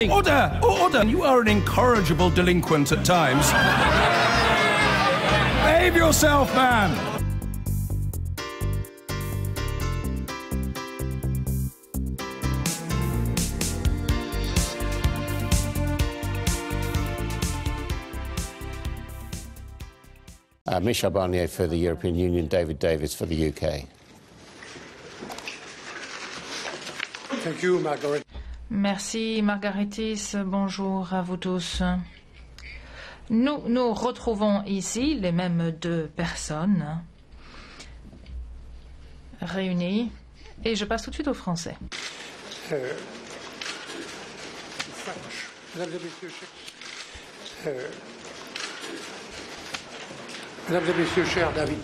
Order! Order! You are an incorrigible delinquent at times. Behave yourself, man! Michel Barnier for the European Union, David Davis for the UK. Thank you, Margaret. Merci, Margaritis. Bonjour à vous tous. Nous retrouvons ici les mêmes deux personnes réunies. Et je passe tout de suite au français. Mesdames et Messieurs, cher David,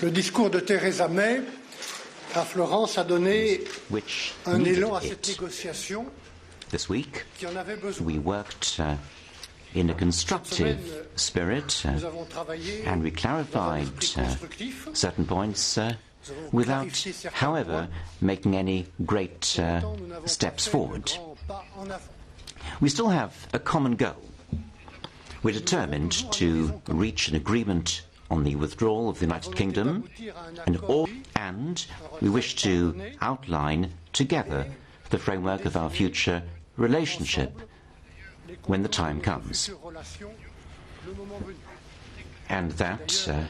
le discours de Theresa May à Florence a donné un élan à cette négociation. This week, qui en avait besoin. we worked in a constructive spirit and we clarified certain points without, however, making any great steps forward. We still have a common goal. We're determined to reach an agreement on the withdrawal of the United Kingdom, and we wish to outline together the framework of our future relationship when the time comes. And that,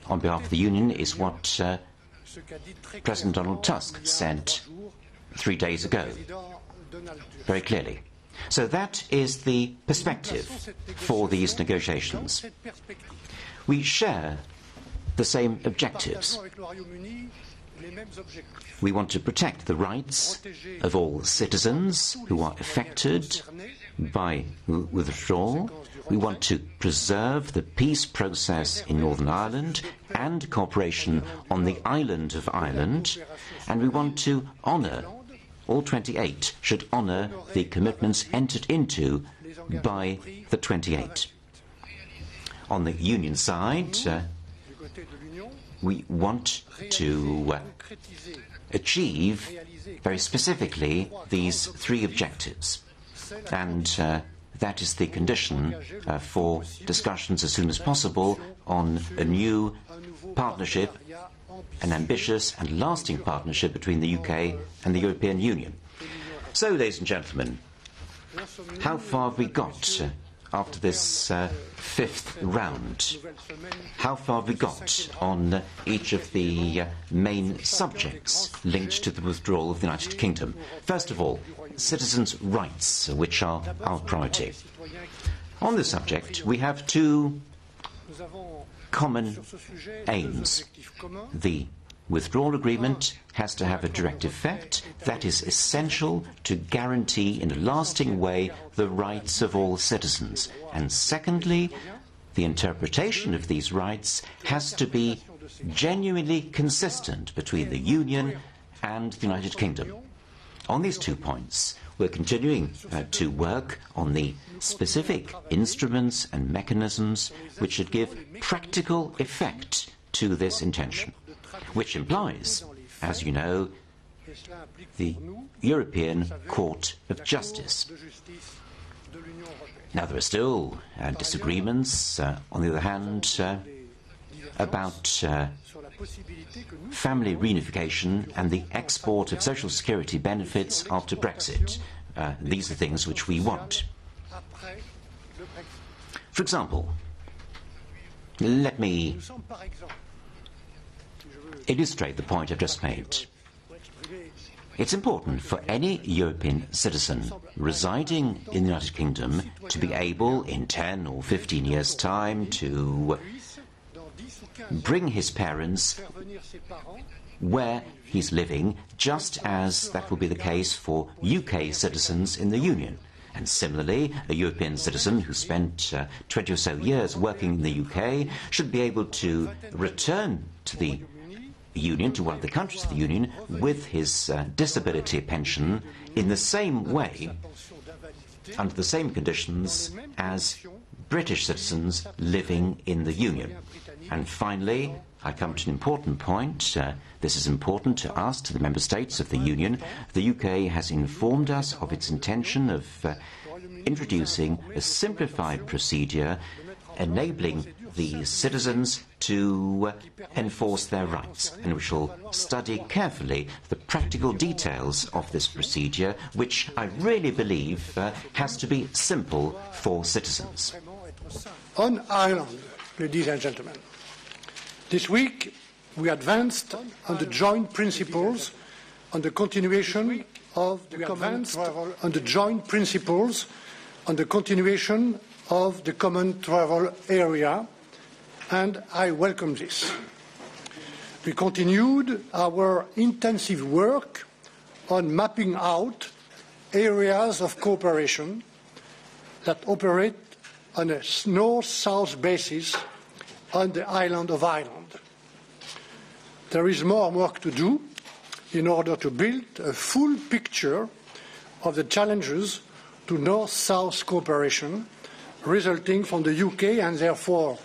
on behalf of the Union, is what President Donald Tusk said 3 days ago, very clearly. So that is the perspective for these negotiations. We share the same objectives. We want to protect the rights of all citizens who are affected by withdrawal. We want to preserve the peace process in Northern Ireland and cooperation on the island of Ireland. And we want to honour, all 28 should honour the commitments entered into by the 28. On the Union side, we want to achieve very specifically these three objectives. And that is the condition for discussions as soon as possible on a new partnership, an ambitious and lasting partnership between the UK and the European Union. So, ladies and gentlemen, how far have we got after this fifth round? How far have we got on each of the main subjects linked to the withdrawal of the United Kingdom? First of all, citizens' rights, which are our priority. On this subject, we have two common aims. The withdrawal agreement has to have a direct effect that is essential to guarantee in a lasting way the rights of all citizens. And secondly, the interpretation of these rights has to be genuinely consistent between the Union and the United Kingdom. On these 2 points, we're continuing to work on the specific instruments and mechanisms which should give practical effect to this intention, which implies, as you know, the European Court of Justice. Now, there are still disagreements, on the other hand, about family reunification and the export of social security benefits after Brexit. These are things which we want. For example, let me illustrate the point I've just made. It's important for any European citizen residing in the United Kingdom to be able, in 10 or 15 years' time, to bring his parents where he's living, just as that will be the case for UK citizens in the Union. And similarly, a European citizen who spent 20 or so years working in the UK should be able to return to the Union, to one of the countries of the Union, with his disability pension in the same way, under the same conditions as British citizens living in the Union. And finally, I come to an important point. This is important to us, to the Member States of the Union. The UK has informed us of its intention of introducing a simplified procedure enabling the citizens to enforce their rights. And we shall study carefully the practical details of this procedure, which I really believe has to be simple for citizens. On Ireland, ladies and gentlemen, this week we advanced on the joint principles on the continuation of the common travel area, and I welcome this. We continued our intensive work on mapping out areas of cooperation that operate on a north-south basis on the island of Ireland. There is more work to do in order to build a full picture of the challenges to north-south cooperation resulting from the UK and therefore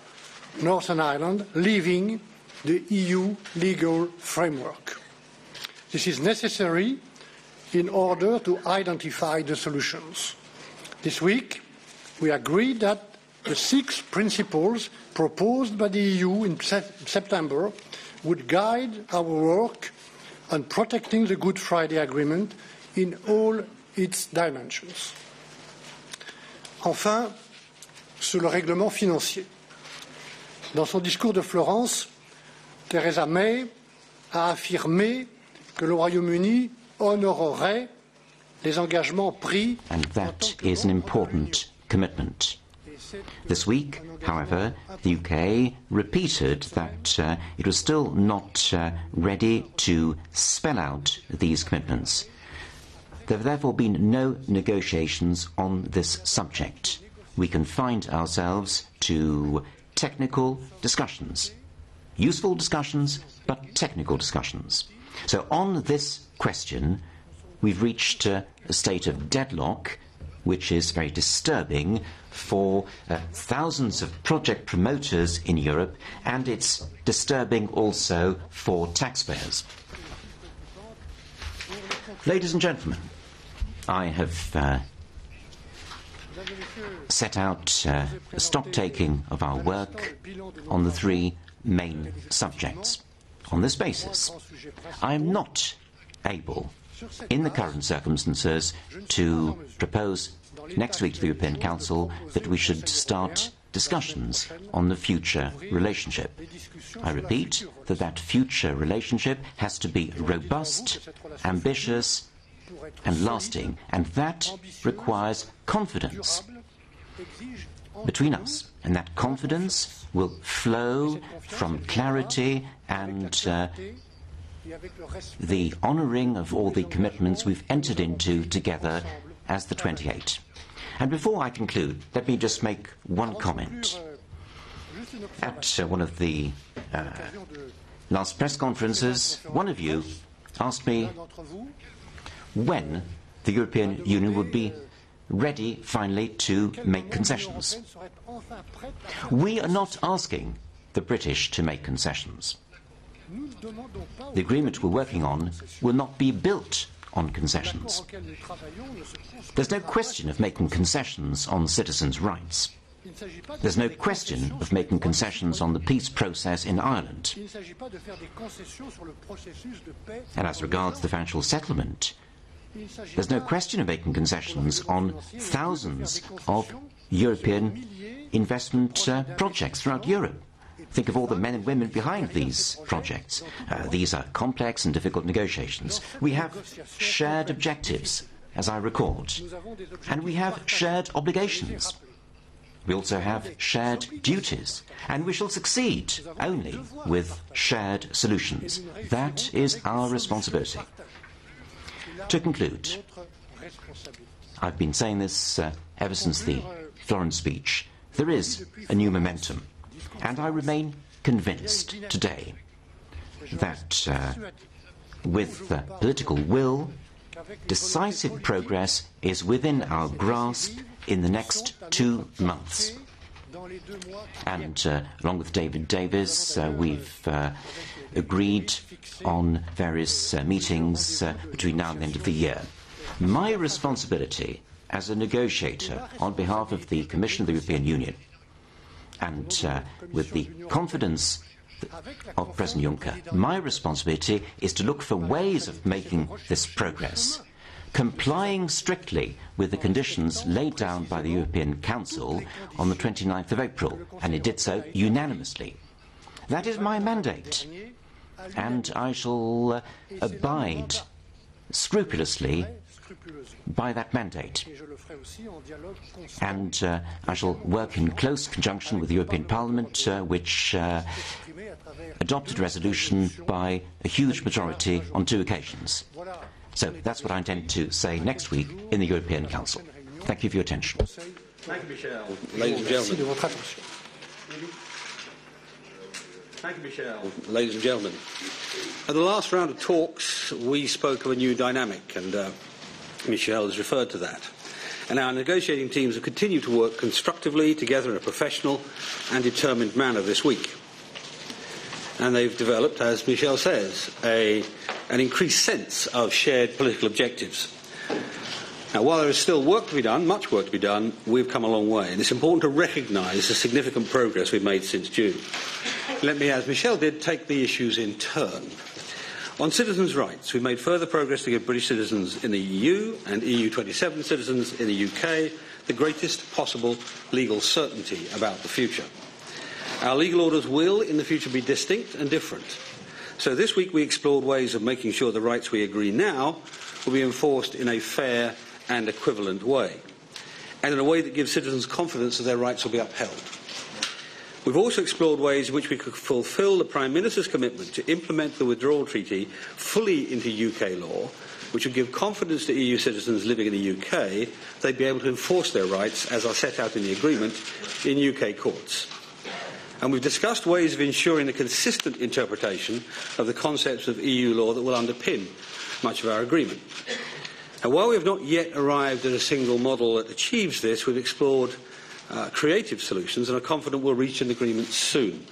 Northern Ireland leaving the EU legal framework. This is necessary in order to identify the solutions. This week, we agreed that the 6 principles proposed by the EU in September would guide our work on protecting the Good Friday Agreement in all its dimensions. Enfin, sur le règlement financier. Dans son discours de Florence, Theresa May a affirmé que le Royaume-Uni honorerait les engagements pris. And that is an important commitment. This week, however, the UK repeated that it was still not ready to spell out these commitments. There have therefore been no negotiations on this subject. We confined ourselves to technical discussions. Useful discussions, but technical discussions. So on this question, we've reached a state of deadlock, which is very disturbing for thousands of project promoters in Europe, and it's disturbing also for taxpayers. Ladies and gentlemen, I have set out a stock-taking of our work on the 3 main subjects. On this basis, I am not able, in the current circumstances, to propose next week to the European Council that we should start discussions on the future relationship. I repeat that that future relationship has to be robust, ambitious, and lasting, and that requires confidence between us, and that confidence will flow from clarity and the honouring of all the commitments we've entered into together as the 28. And before I conclude, let me just make one comment. At one of the last press conferences, one of you asked me when the European Union would be ready finally to make concessions. We are not asking the British to make concessions. The agreement we're working on will not be built on concessions. There's no question of making concessions on citizens' rights. There's no question of making concessions on the peace process in Ireland. And as regards the financial settlement, there's no question of making concessions on thousands of European investment projects throughout Europe. Think of all the men and women behind these projects. These are complex and difficult negotiations. We have shared objectives, as I recalled, and we have shared obligations. We also have shared duties, and we shall succeed only with shared solutions. That is our responsibility. To conclude, I've been saying this ever since the Florence speech. There is a new momentum, and I remain convinced today that with political will, decisive progress is within our grasp in the next 2 months. And along with David Davis, we've agreed on various meetings between now and the end of the year. My responsibility as a negotiator on behalf of the Commission of the European Union, and with the confidence of President Juncker, my responsibility is to look for ways of making this progress, complying strictly with the conditions laid down by the European Council on the 29th of April, and it did so unanimously. That is my mandate, and I shall abide scrupulously by that mandate. And I shall work in close conjunction with the European Parliament, which adopted a resolution by a huge majority on 2 occasions. So that's what I intend to say next week in the European Council. Thank you for your attention. Thank you, Michel. Ladies and gentlemen. Thank you, Michel. Ladies and gentlemen. At the last round of talks, we spoke of a new dynamic, and Michel has referred to that. And our negotiating teams have continued to work constructively together in a professional and determined manner this week. And they've developed, as Michel says, an increased sense of shared political objectives. Now, while there is still work to be done, much work to be done, we've come a long way. And it's important to recognise the significant progress we've made since June. Let me, as Michel did, take the issues in turn. On citizens' rights, we've made further progress to give British citizens in the EU and EU27 citizens in the UK the greatest possible legal certainty about the future. Our legal orders will, in the future, be distinct and different. So this week we explored ways of making sure the rights we agree now will be enforced in a fair and equivalent way, and in a way that gives citizens confidence that their rights will be upheld. We've also explored ways in which we could fulfil the Prime Minister's commitment to implement the withdrawal treaty fully into UK law, which would give confidence to EU citizens living in the UK they'd be able to enforce their rights, as are set out in the agreement, in UK courts. And we've discussed ways of ensuring a consistent interpretation of the concepts of EU law that will underpin much of our agreement. And while we have not yet arrived at a single model that achieves this, we've explored creative solutions and are confident we'll reach an agreement soon.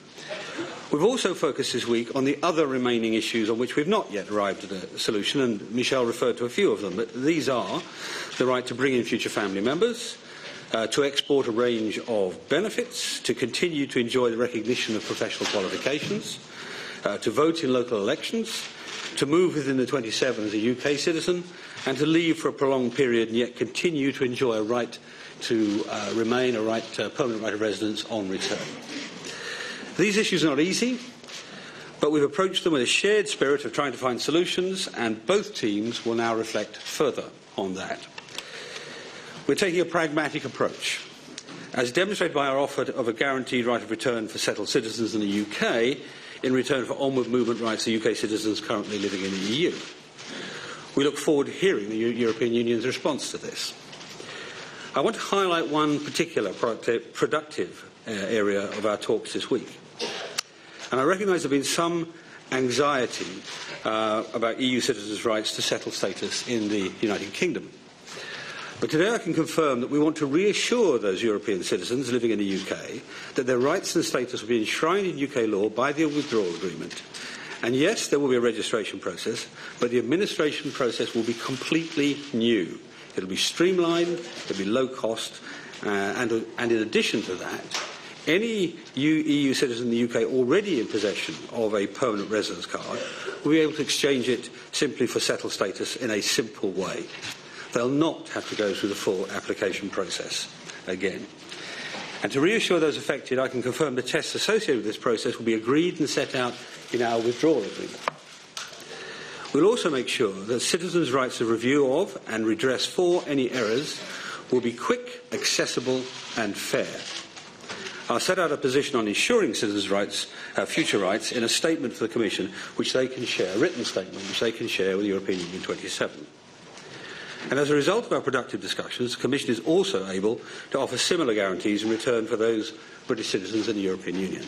We've also focused this week on the other remaining issues on which we've not yet arrived at a solution, and Michel referred to a few of them, but these are the right to bring in future family members, to export a range of benefits, to continue to enjoy the recognition of professional qualifications, to vote in local elections, to move within the 27 as a UK citizen, and to leave for a prolonged period and yet continue to enjoy a right to remain, a permanent right of residence on return. These issues are not easy, but we've approached them with a shared spirit of trying to find solutions, and both teams will now reflect further on that. We're taking a pragmatic approach, as demonstrated by our offer of a guaranteed right of return for settled citizens in the UK in return for onward movement rights for UK citizens currently living in the EU. We look forward to hearing the European Union's response to this. I want to highlight one particular productive area of our talks this week. And I recognise there has been some anxiety about EU citizens' rights to settled status in the United Kingdom. But today I can confirm that we want to reassure those European citizens living in the UK that their rights and status will be enshrined in UK law by the withdrawal agreement. And yes, there will be a registration process, but the administration process will be completely new. It will be streamlined, it will be low cost, and in addition to that, any EU citizen in the UK already in possession of a permanent residence card will be able to exchange it simply for settled status in a simple way. They'll not have to go through the full application process again. And to reassure those affected, I can confirm the tests associated with this process will be agreed and set out in our withdrawal agreement. We'll also make sure that citizens' rights of review of and redress for any errors will be quick, accessible and fair. I'll set out a position on ensuring citizens' rights, future rights, in a statement for the Commission, which they can share, a written statement, which they can share with the European Union 27. And as a result of our productive discussions, the Commission is also able to offer similar guarantees in return for those British citizens in the European Union.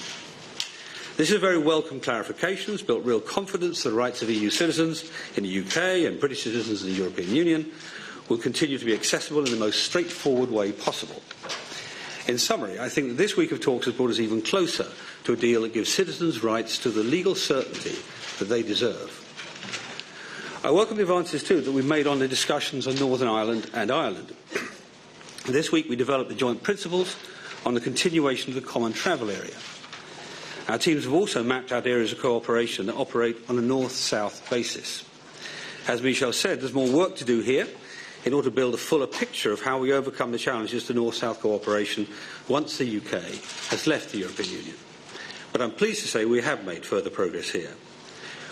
This is a very welcome clarification. It's built real confidence that the rights of EU citizens in the UK and British citizens in the European Union will continue to be accessible in the most straightforward way possible. In summary, I think that this week of talks has brought us even closer to a deal that gives citizens rights to the legal certainty that they deserve. I welcome the advances too that we've made on the discussions on Northern Ireland and Ireland. This week we developed the joint principles on the continuation of the common travel area. Our teams have also mapped out areas of cooperation that operate on a north-south basis. As Michel said, there's more work to do here in order to build a fuller picture of how we overcome the challenges to north-south cooperation once the UK has left the European Union. But I'm pleased to say we have made further progress here.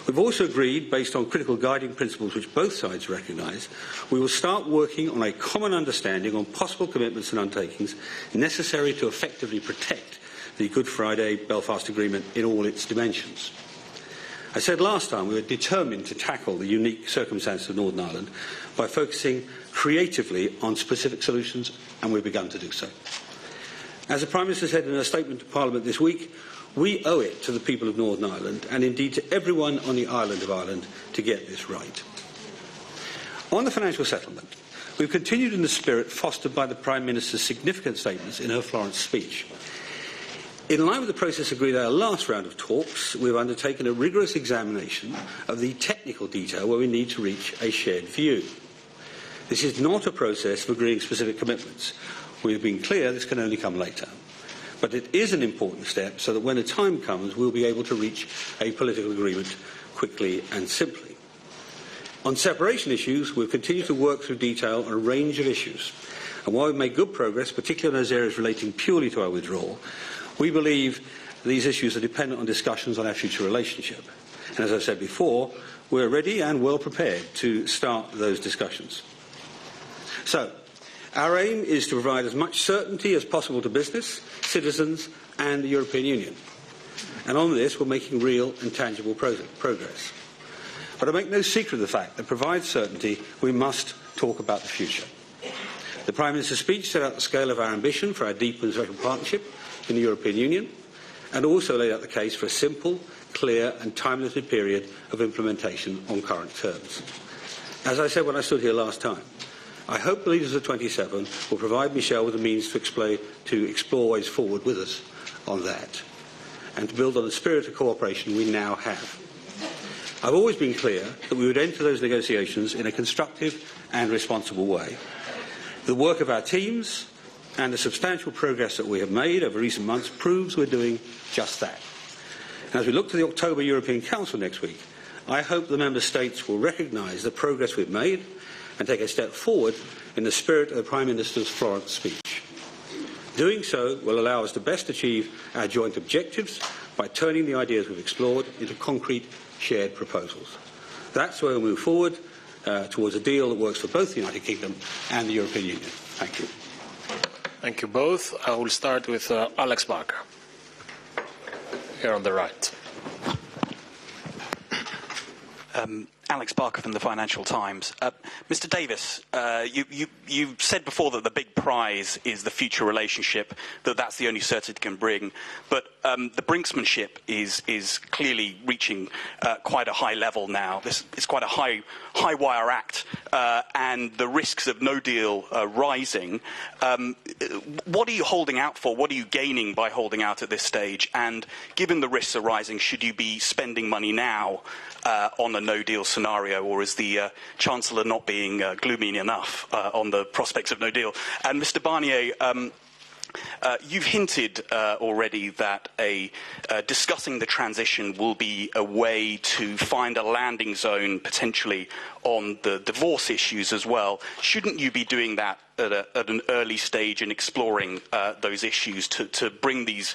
We've also agreed, based on critical guiding principles which both sides recognise, we will start working on a common understanding on possible commitments and undertakings necessary to effectively protect the Good Friday Belfast Agreement in all its dimensions. I said last time we were determined to tackle the unique circumstances of Northern Ireland by focusing creatively on specific solutions, and we've begun to do so. As the Prime Minister said in a statement to Parliament this week, we owe it to the people of Northern Ireland, and indeed to everyone on the island of Ireland, to get this right. On the financial settlement, we've continued in the spirit fostered by the Prime Minister's significant statements in her Florence speech. In line with the process agreed at our last round of talks, we have undertaken a rigorous examination of the technical detail where we need to reach a shared view. This is not a process of agreeing specific commitments. We have been clear this can only come later. But it is an important step so that when the time comes, we'll be able to reach a political agreement quickly and simply. On separation issues, we've continued to work through detail on a range of issues. And while we've made good progress, particularly in those areas relating purely to our withdrawal, we believe these issues are dependent on discussions on our future relationship. And as I said before, we're ready and well prepared to start those discussions. So, our aim is to provide as much certainty as possible to business, citizens and the European Union. And on this, we're making real and tangible progress. But I make no secret of the fact that to provide certainty, we must talk about the future. The Prime Minister's speech set out the scale of our ambition for our deep and special partnership in the European Union, and also laid out the case for a simple, clear and time-limited period of implementation on current terms. As I said when I stood here last time, I hope the leaders of the 27 will provide Michel with the means to explore ways forward with us on that, and to build on the spirit of cooperation we now have. I've always been clear that we would enter those negotiations in a constructive and responsible way. The work of our teams and the substantial progress that we have made over recent months proves we're doing just that. And as we look to the October European Council next week, I hope the Member States will recognise the progress we've made and take a step forward in the spirit of the Prime Minister's Florence speech. Doing so will allow us to best achieve our joint objectives by turning the ideas we've explored into concrete shared proposals. That's where we'll move forward towards a deal that works for both the United Kingdom and the European Union. Thank you. Thank you both. I will start with Alex Barker, here on the right. Alex Barker from the Financial Times. Mr. Davis, you said before that the big prize is the future relationship, that's the only certainty it can bring. But the brinksmanship is clearly reaching quite a high level now. It's quite a high wire act, and the risks of no deal are rising. What are you holding out for? What are you gaining by holding out at this stage? And given the risks are rising, should you be spending money now on a no-deal scenario, or is the Chancellor not being gloomy enough on the prospects of no deal? And Mr. Barnier, you've hinted already that discussing the transition will be a way to find a landing zone potentially on the divorce issues as well. Shouldn't you be doing that at an early stage and exploring those issues to bring these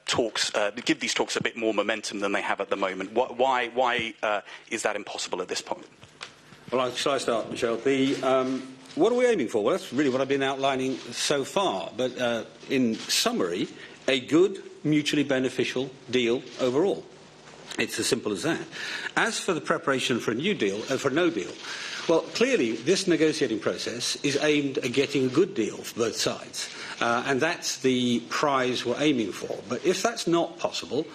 talks, give these talks a bit more momentum than they have at the moment? Why is that impossible at this point? Well, shall I start, Michel? What are we aiming for? Well, that's really what I've been outlining so far. But in summary, a good, mutually beneficial deal overall. It's as simple as that. As for the preparation for a new deal, for no deal, well, clearly this negotiating process is aimed at getting a good deal for both sides. And that's the prize we're aiming for. But if that's not possible,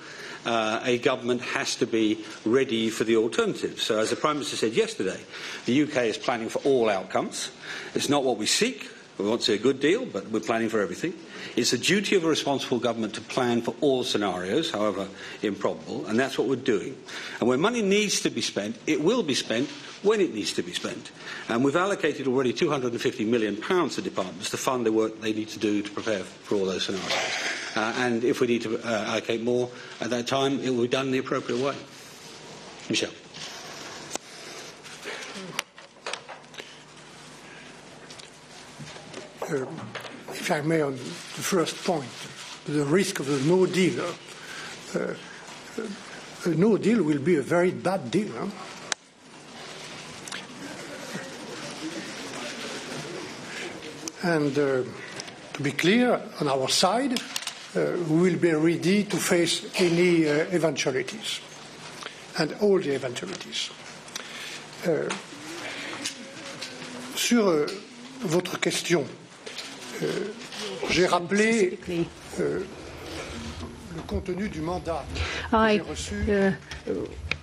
a government has to be ready for the alternatives. So as the Prime Minister said yesterday, the UK is planning for all outcomes. It's not what we seek, We want to see a good deal, but we're planning for everything. It's the duty of a responsible government to plan for all scenarios, however improbable, and that's what we're doing. And when money needs to be spent, it will be spent when it needs to be spent. And we've allocated already £250 million to departments to fund the work they need to do to prepare for all those scenarios. And if we need to allocate more at that time, it will be done in the appropriate way. Michel. If I may, on the first point, the risk of a no deal. A no deal will be a very bad deal. Huh? And to be clear, on our side, we will be ready to face any eventualities, and all the eventualities. Sur votre question, j'ai rappelé le contenu du mandat que j'ai reçu.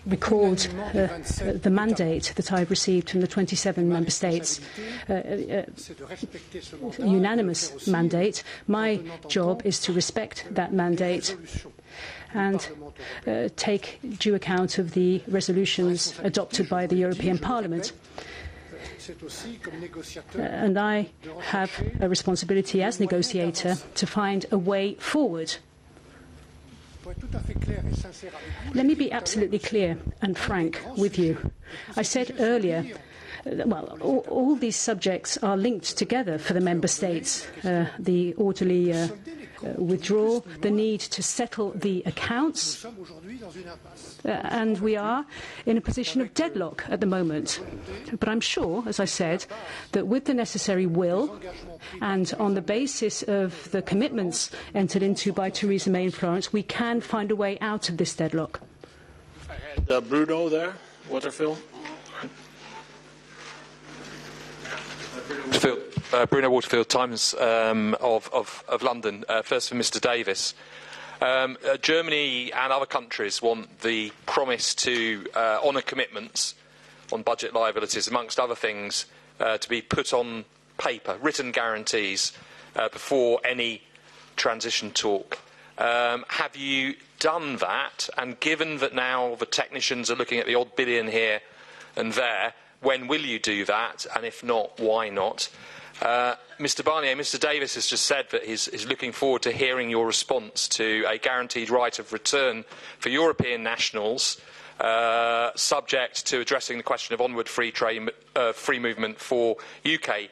Recalled the mandate that I've received from the 27 member states, unanimous mandate. My job is to respect that mandate and take due account of the resolutions adopted by the European Parliament. And I have a responsibility as negotiator to find a way forward. Let me be absolutely clear and frank with you. I said earlier, well, all these subjects are linked together for the member states. The orderly withdrawal, the need to settle the accounts, and we are in a position of deadlock at the moment. But I'm sure, as I said, that with the necessary will and on the basis of the commitments entered into by Theresa May in Florence, we can find a way out of this deadlock. I had Bruno there, Waterfield. Bruno Waterfield, Times of London. First for Mr. Davis. Germany and other countries want the promise to honour commitments on budget liabilities, amongst other things, to be put on paper, written guarantees, before any transition talk. Have you done that? And given that now the technicians are looking at the odd billion here and there, when will you do that? And if not, why not? Mr. Barnier, Mr. Davis has just said that he's looking forward to hearing your response to a guaranteed right of return for European nationals, subject to addressing the question of onward free movement for UK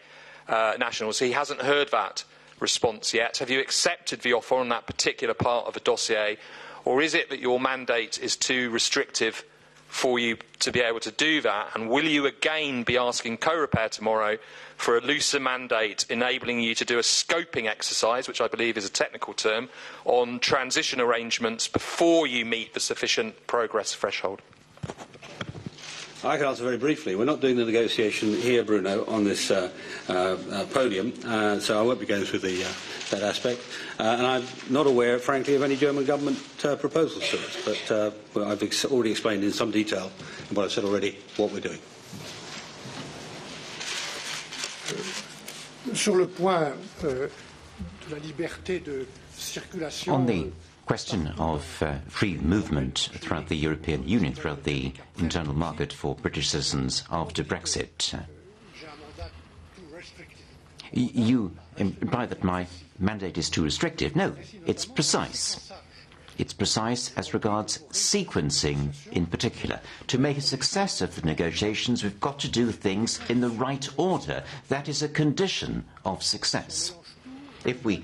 nationals. He hasn't heard that response yet. Have you accepted the offer on that particular part of the dossier, or is it that your mandate is too restrictive for you to be able to do that? And will you again be asking co-repair tomorrow for a looser mandate enabling you to do a scoping exercise, which I believe is a technical term, on transition arrangements before you meet the sufficient progress threshold? I can answer very briefly. We're not doing the negotiation here, Bruno, on this podium, so I won't be going through that aspect. And I'm not aware, frankly, of any German government proposals to it, but I've already explained in some detail, in what I've said already, what we're doing. Sur le point de la liberté de circulation. On the question of free movement throughout the European Union, throughout the internal market for British citizens after Brexit, you imply that my mandate is too restrictive. No, it's precise. It's precise as regards sequencing in particular. To make a success of the negotiations, we've got to do things in the right order. That is a condition of success. If we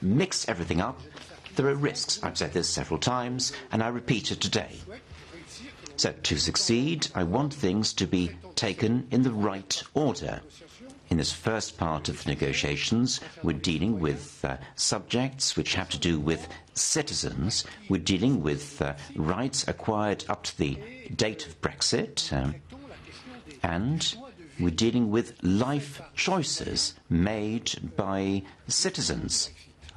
mix everything up, there are risks. I've said this several times, and I repeat it today. So, to succeed, I want things to be taken in the right order. In this first part of the negotiations, we're dealing with subjects which have to do with citizens. We're dealing with rights acquired up to the date of Brexit, and we're dealing with life choices made by citizens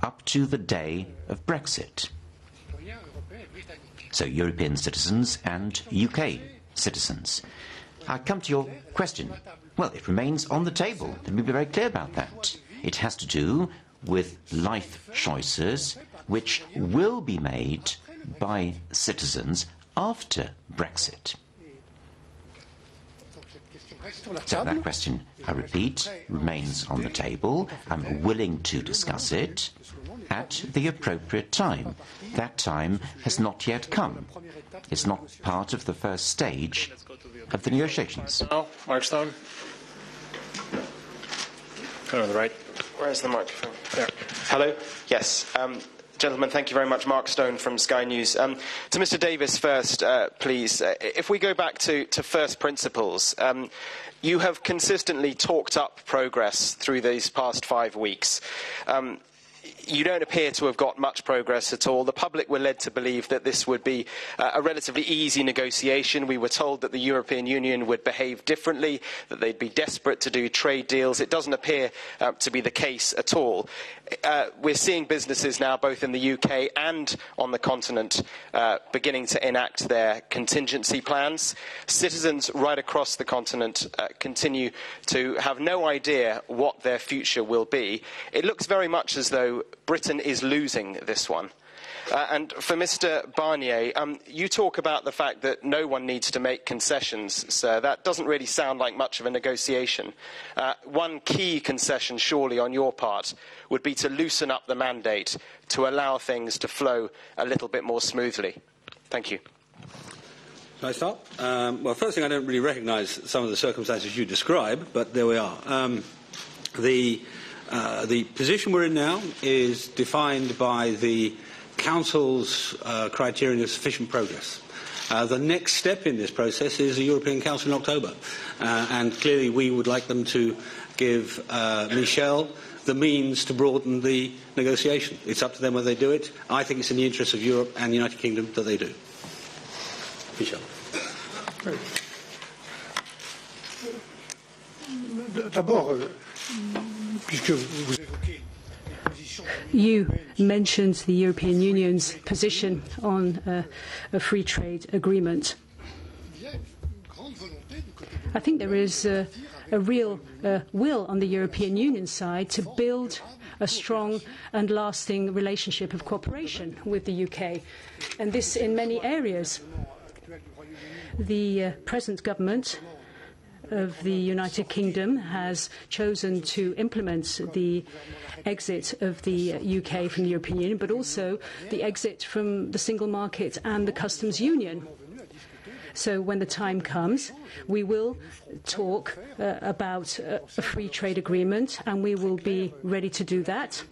up to the day of Brexit. So European citizens and UK citizens. I come to your question. Well, it remains on the table. Let me be very clear about that. It has to do with life choices which will be made by citizens after Brexit. So that question, I repeat, remains on the table. I'm willing to discuss it at the appropriate time. That time has not yet come. It's not part of the first stage of the negotiations. Oh, Mark Stone. On the right. Where's the microphone? There. Hello? Yes. Gentlemen, thank you very much. Mark Stone from Sky News. To Mr. Davis first, please. If we go back to first principles, you have consistently talked up progress through these past 5 weeks. You don't appear to have got much progress at all. The public were led to believe that this would be a relatively easy negotiation. We were told that the European Union would behave differently, that they'd be desperate to do trade deals. It doesn't appear to be the case at all. We're seeing businesses now, both in the UK and on the continent, beginning to enact their contingency plans. Citizens right across the continent continue to have no idea what their future will be. It looks very much as though Britain is losing this one. And for Mr. Barnier, you talk about the fact that no one needs to make concessions, sir. That doesn't really sound like much of a negotiation. One key concession, surely, on your part, would be to loosen up the mandate to allow things to flow a little bit more smoothly. Thank you. Can I start? Well, first thing, I don't really recognise some of the circumstances you describe, but there we are. The position we're in now is defined by the Council's criterion of sufficient progress. The next step in this process is the European Council in October, and clearly we would like them to give Michel the means to broaden the negotiation. It's up to them whether they do it. I think it's in the interest of Europe and the United Kingdom that they do. Michel. D'abord, puisque vous évoquez You mentioned the European Union's position on a free trade agreement. I think there is a real will on the European Union side to build a strong and lasting relationship of cooperation with the UK, and this in many areas. The present government of the United Kingdom has chosen to implement the exit of the UK from the European Union, but also the exit from the single market and the customs union. So when the time comes, we will talk about a free trade agreement, and we will be ready to do that,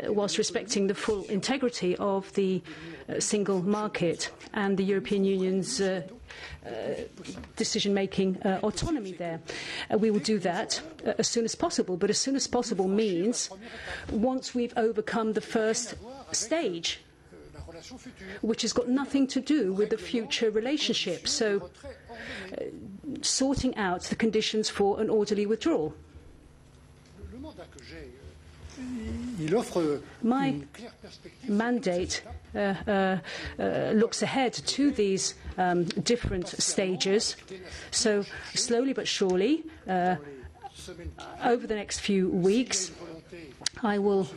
whilst respecting the full integrity of the single market and the European Union's decision-making autonomy there. We will do that as soon as possible, but as soon as possible means once we've overcome the first stage, which has got nothing to do with the future relationship. So, sorting out the conditions for an orderly withdrawal. My mandate looks ahead to these different stages. So, slowly but surely, over the next few weeks, I will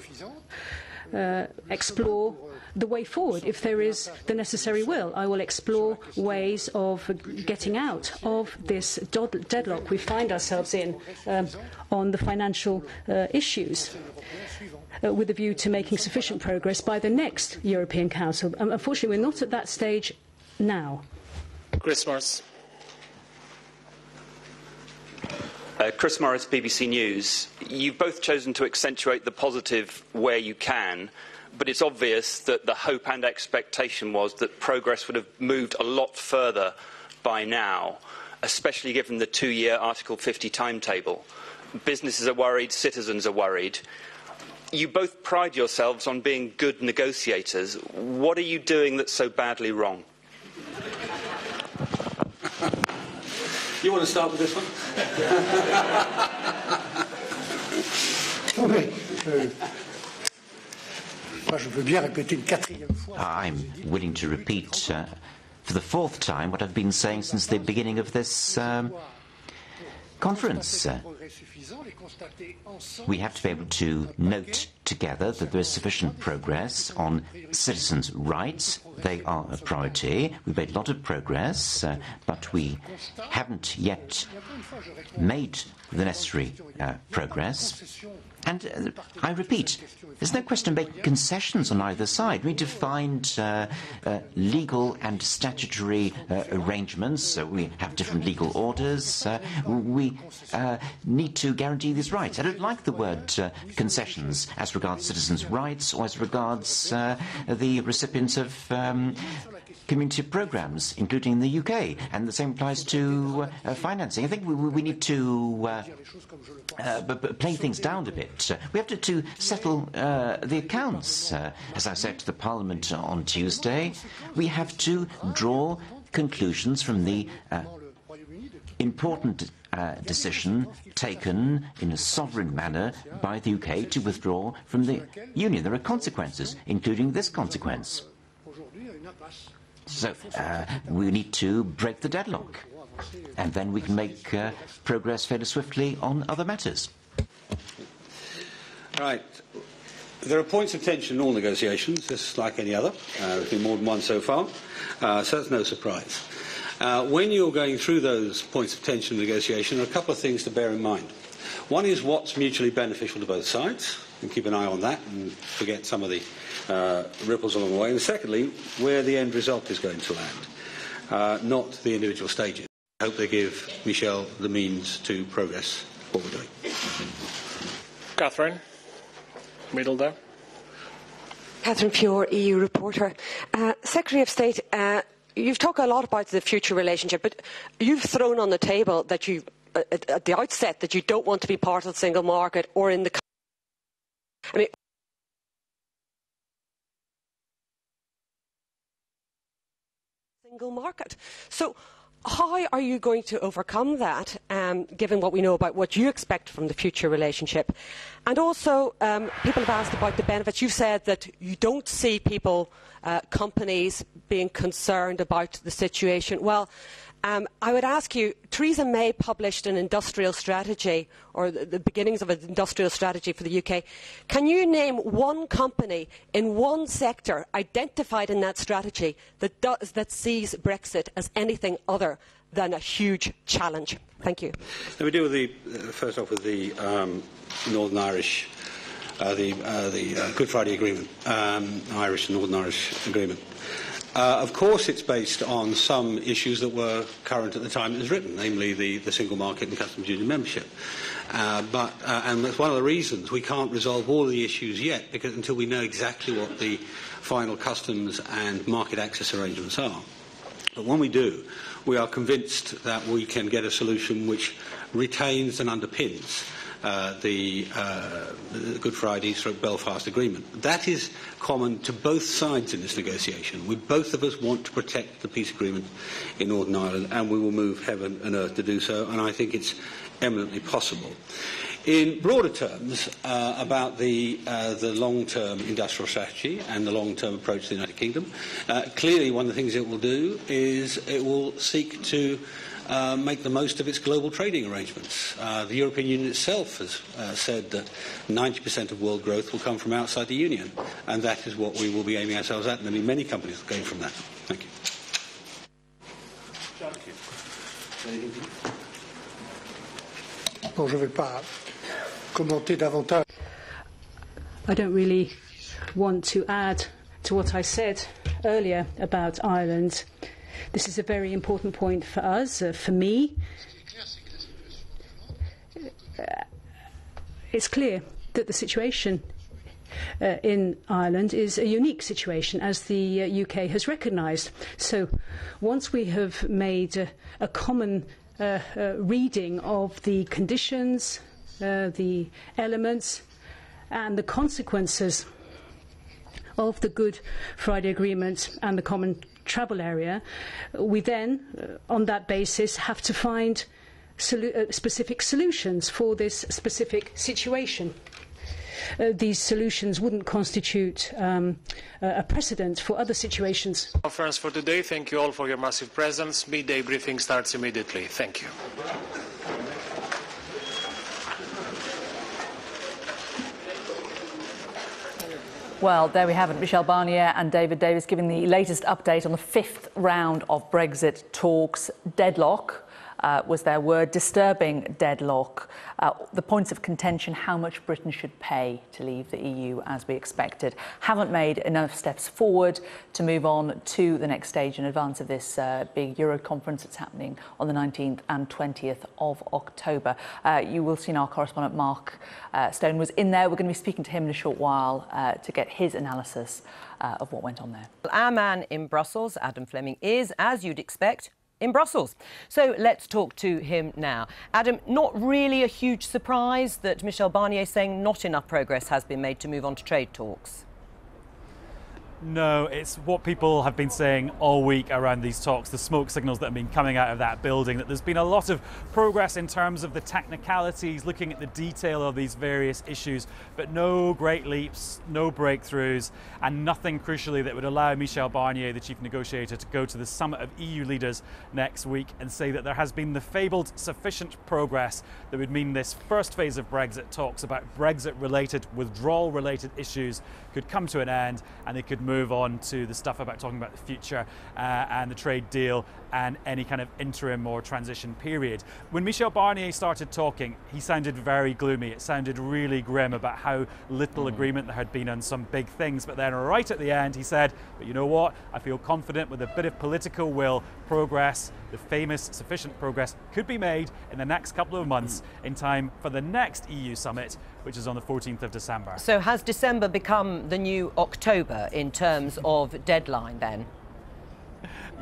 explore the way forward. If there is the necessary will, I will explore ways of getting out of this deadlock we find ourselves in on the financial issues, with a view to making sufficient progress by the next European Council. Unfortunately, we're not at that stage now. Chris Morris. Chris Morris, BBC News. You've both chosen to accentuate the positive where you can, but it's obvious that the hope and expectation was that progress would have moved a lot further by now, especially given the 2-year Article 50 timetable. Businesses are worried, citizens are worried. You both pride yourselves on being good negotiators. What are you doing that's so badly wrong? You want to start with this one? I'm willing to repeat for the 4th time what I've been saying since the beginning of this conference. We have to be able to note together that there is sufficient progress on citizens' rights. They are a priority. We've made a lot of progress, but we haven't yet made the necessary progress. And I repeat, there's no question of making concessions on either side. We need to find legal and statutory arrangements. We have different legal orders. We need to guarantee these rights. I don't like the word concessions as regards citizens' rights or as regards the recipients of community programs, including in the UK, and the same applies to financing. I think we need to play things down a bit. We have to settle the accounts. As I said to the Parliament on Tuesday, we have to draw conclusions from the important decision taken in a sovereign manner by the UK to withdraw from the Union. There are consequences, including this consequence. So we need to break the deadlock, and then we can make progress fairly swiftly on other matters. Right. There are points of tension in all negotiations, just like any other. There's been more than one so far, so that's no surprise. When you're going through those points of tension in negotiation, there are a couple of things to bear in mind. One is what's mutually beneficial to both sides, and keep an eye on that and forget some of the ripples along the way. And secondly, where the end result is going to land, not the individual stages. I hope they give Michel the means to progress what we're doing. Catherine, middle there. Catherine Pure, EU reporter. Secretary of State, you've talked a lot about the future relationship, but you've thrown on the table that you, at the outset, that you don't want to be part of the single market or in the... I mean, single market. So how are you going to overcome that, given what we know about what you expect from the future relationship? And also, people have asked about the benefits. You said that you don't see people, companies, being concerned about the situation. Well, I would ask you, Theresa May published an industrial strategy, or the beginnings of an industrial strategy for the UK. Can you name one company in one sector identified in that strategy that sees Brexit as anything other than a huge challenge? Thank you. Let me deal with the first off with the Northern Irish, the Good Friday Agreement, Irish and Northern Irish Agreement. Of course, it's based on some issues that were current at the time it was written, namely the single market and customs union membership. And that's one of the reasons we can't resolve all of the issues yet, because until we know exactly what the final customs and market access arrangements are. But when we do, we are convinced that we can get a solution which retains and underpins the Good Friday/Belfast Agreement. That is common to both sides in this negotiation. Both of us want to protect the peace agreement in Northern Ireland, and we will move heaven and earth to do so, and I think it's eminently possible. In broader terms, about the long-term industrial strategy and the long-term approach to the United Kingdom, clearly one of the things it will do is it will seek to make the most of its global trading arrangements. The European Union itself has said that 90% of world growth will come from outside the Union, and that is what we will be aiming ourselves at, and there will be many companies going from that. Thank you. Bon, je vais pas commenter davantage. I don't really want to add to what I said earlier about Ireland. This is a very important point for us, for me. It's clear that the situation in Ireland is a unique situation, as the UK has recognised. So once we have made a common reading of the conditions, the elements and the consequences of the Good Friday Agreement and the Common Travel Area, we then, on that basis, have to find specific solutions for this specific situation. These solutions wouldn't constitute a precedent for other situations. Conference for today. Thank you all for your massive presence. Midday briefing starts immediately. Thank you. Well, there we have it. Michel Barnier and David Davis giving the latest update on the 5th round of Brexit talks. Deadlock was their word, disturbing deadlock. The points of contention, how much Britain should pay to leave the EU as we expected. Haven't made enough steps forward to move on to the next stage in advance of this big Euro conference that's happening on the 19th and 20th of October. You will see our correspondent Mark Stone was in there. We're going to be speaking to him in a short while to get his analysis of what went on there. Our man in Brussels, Adam Fleming, is, as you'd expect, in Brussels. So let's talk to him now. Adam, not really a huge surprise that Michel Barnier is saying not enough progress has been made to move on to trade talks. No, it's what people have been saying all week around these talks, the smoke signals that have been coming out of that building, that there's been a lot of progress in terms of the technicalities, looking at the detail of these various issues, but no great leaps, no breakthroughs, and nothing crucially that would allow Michel Barnier, the chief negotiator, to go to the summit of EU leaders next week and say that there has been the fabled sufficient progress that would mean this first phase of Brexit talks about Brexit-related, withdrawal-related issues could come to an end, and they could move on to the stuff about talking about the future and the trade deal and any kind of interim or transition period. When Michel Barnier started talking, he sounded very gloomy. It sounded really grim about how little agreement there had been on some big things. But then right at the end, he said, but you know what? I feel confident with a bit of political will, progress, the famous sufficient progress, could be made in the next couple of months in time for the next EU summit, which is on the 14th of December. So has December become the new October in terms of deadline then?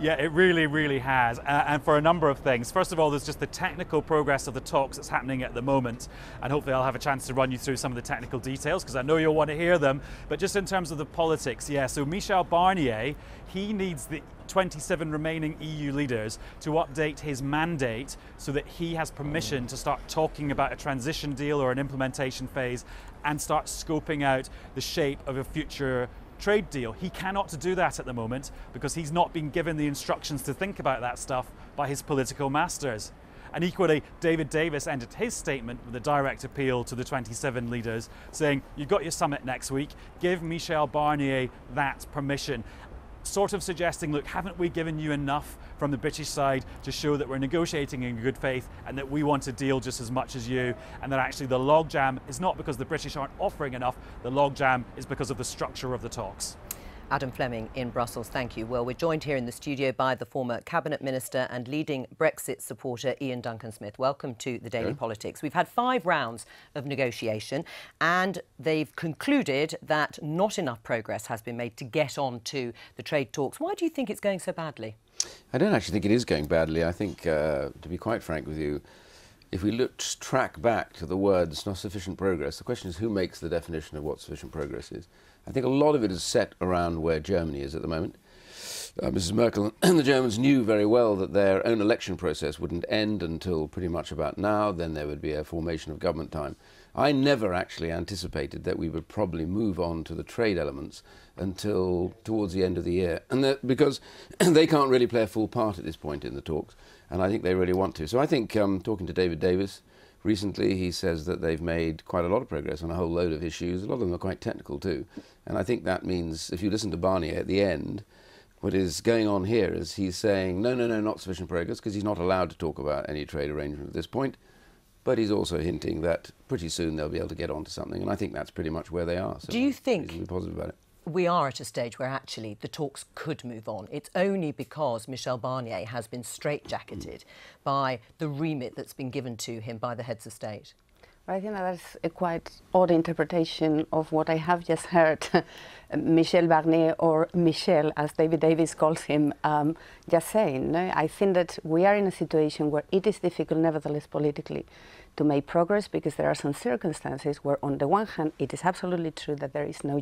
Yeah, it really, really has, and for a number of things. First of all, there's just the technical progress of the talks that's happening at the moment, and hopefully I'll have a chance to run you through some of the technical details, because I know you'll want to hear them. But just in terms of the politics, yeah, so Michel Barnier, he needs the 27 remaining EU leaders to update his mandate so that he has permission to start talking about a transition deal or an implementation phase and start scoping out the shape of a future trade deal. He cannot do that at the moment because he's not been given the instructions to think about that stuff by his political masters. And equally, David Davis ended his statement with a direct appeal to the 27 leaders, saying, you've got your summit next week, give Michel Barnier that permission. Sort of suggesting, look, haven't we given you enough from the British side to show that we're negotiating in good faith and that we want a deal just as much as you, and that actually the logjam is not because the British aren't offering enough, the logjam is because of the structure of the talks. Adam Fleming in Brussels, thank you. Well, we're joined here in the studio by the former Cabinet Minister and leading Brexit supporter Ian Duncan-Smith. Welcome to the Daily Politics. We've had 5 rounds of negotiation and they've concluded that not enough progress has been made to get on to the trade talks. Why do you think it's going so badly? I don't actually think it is going badly. I think, to be quite frank with you, if we track back to the words not sufficient progress, the question is who makes the definition of what sufficient progress is. I think a lot of it is set around where Germany is at the moment. Mrs. Merkel and the Germans knew very well that their own election process wouldn't end until pretty much about now. Then there would be a formation of government time. I never actually anticipated that we would probably move on to the trade elements until towards the end of the year, and because they can't really play a full part at this point in the talks, and I think they really want to. So I think, talking to David Davis recently, he says that they've made quite a lot of progress on a whole load of issues. A lot of them are quite technical too. And I think that means, if you listen to Barnier at the end, what is going on here is he's saying, no, not sufficient progress, because he's not allowed to talk about any trade arrangement at this point. But he's also hinting that pretty soon they'll be able to get on to something. And I think that's pretty much where they are. So do you think reasonably positive about it. We are at a stage where actually the talks could move on? It's only because Michel Barnier has been straitjacketed by the remit that's been given to him by the heads of state. I think that's a quite odd interpretation of what I have just heard Michel Barnier, or Michel, as David Davis calls him, just saying. No? I think that we are in a situation where it is difficult, nevertheless, politically, to make progress, because there are some circumstances where, on the one hand, it is absolutely true that there is no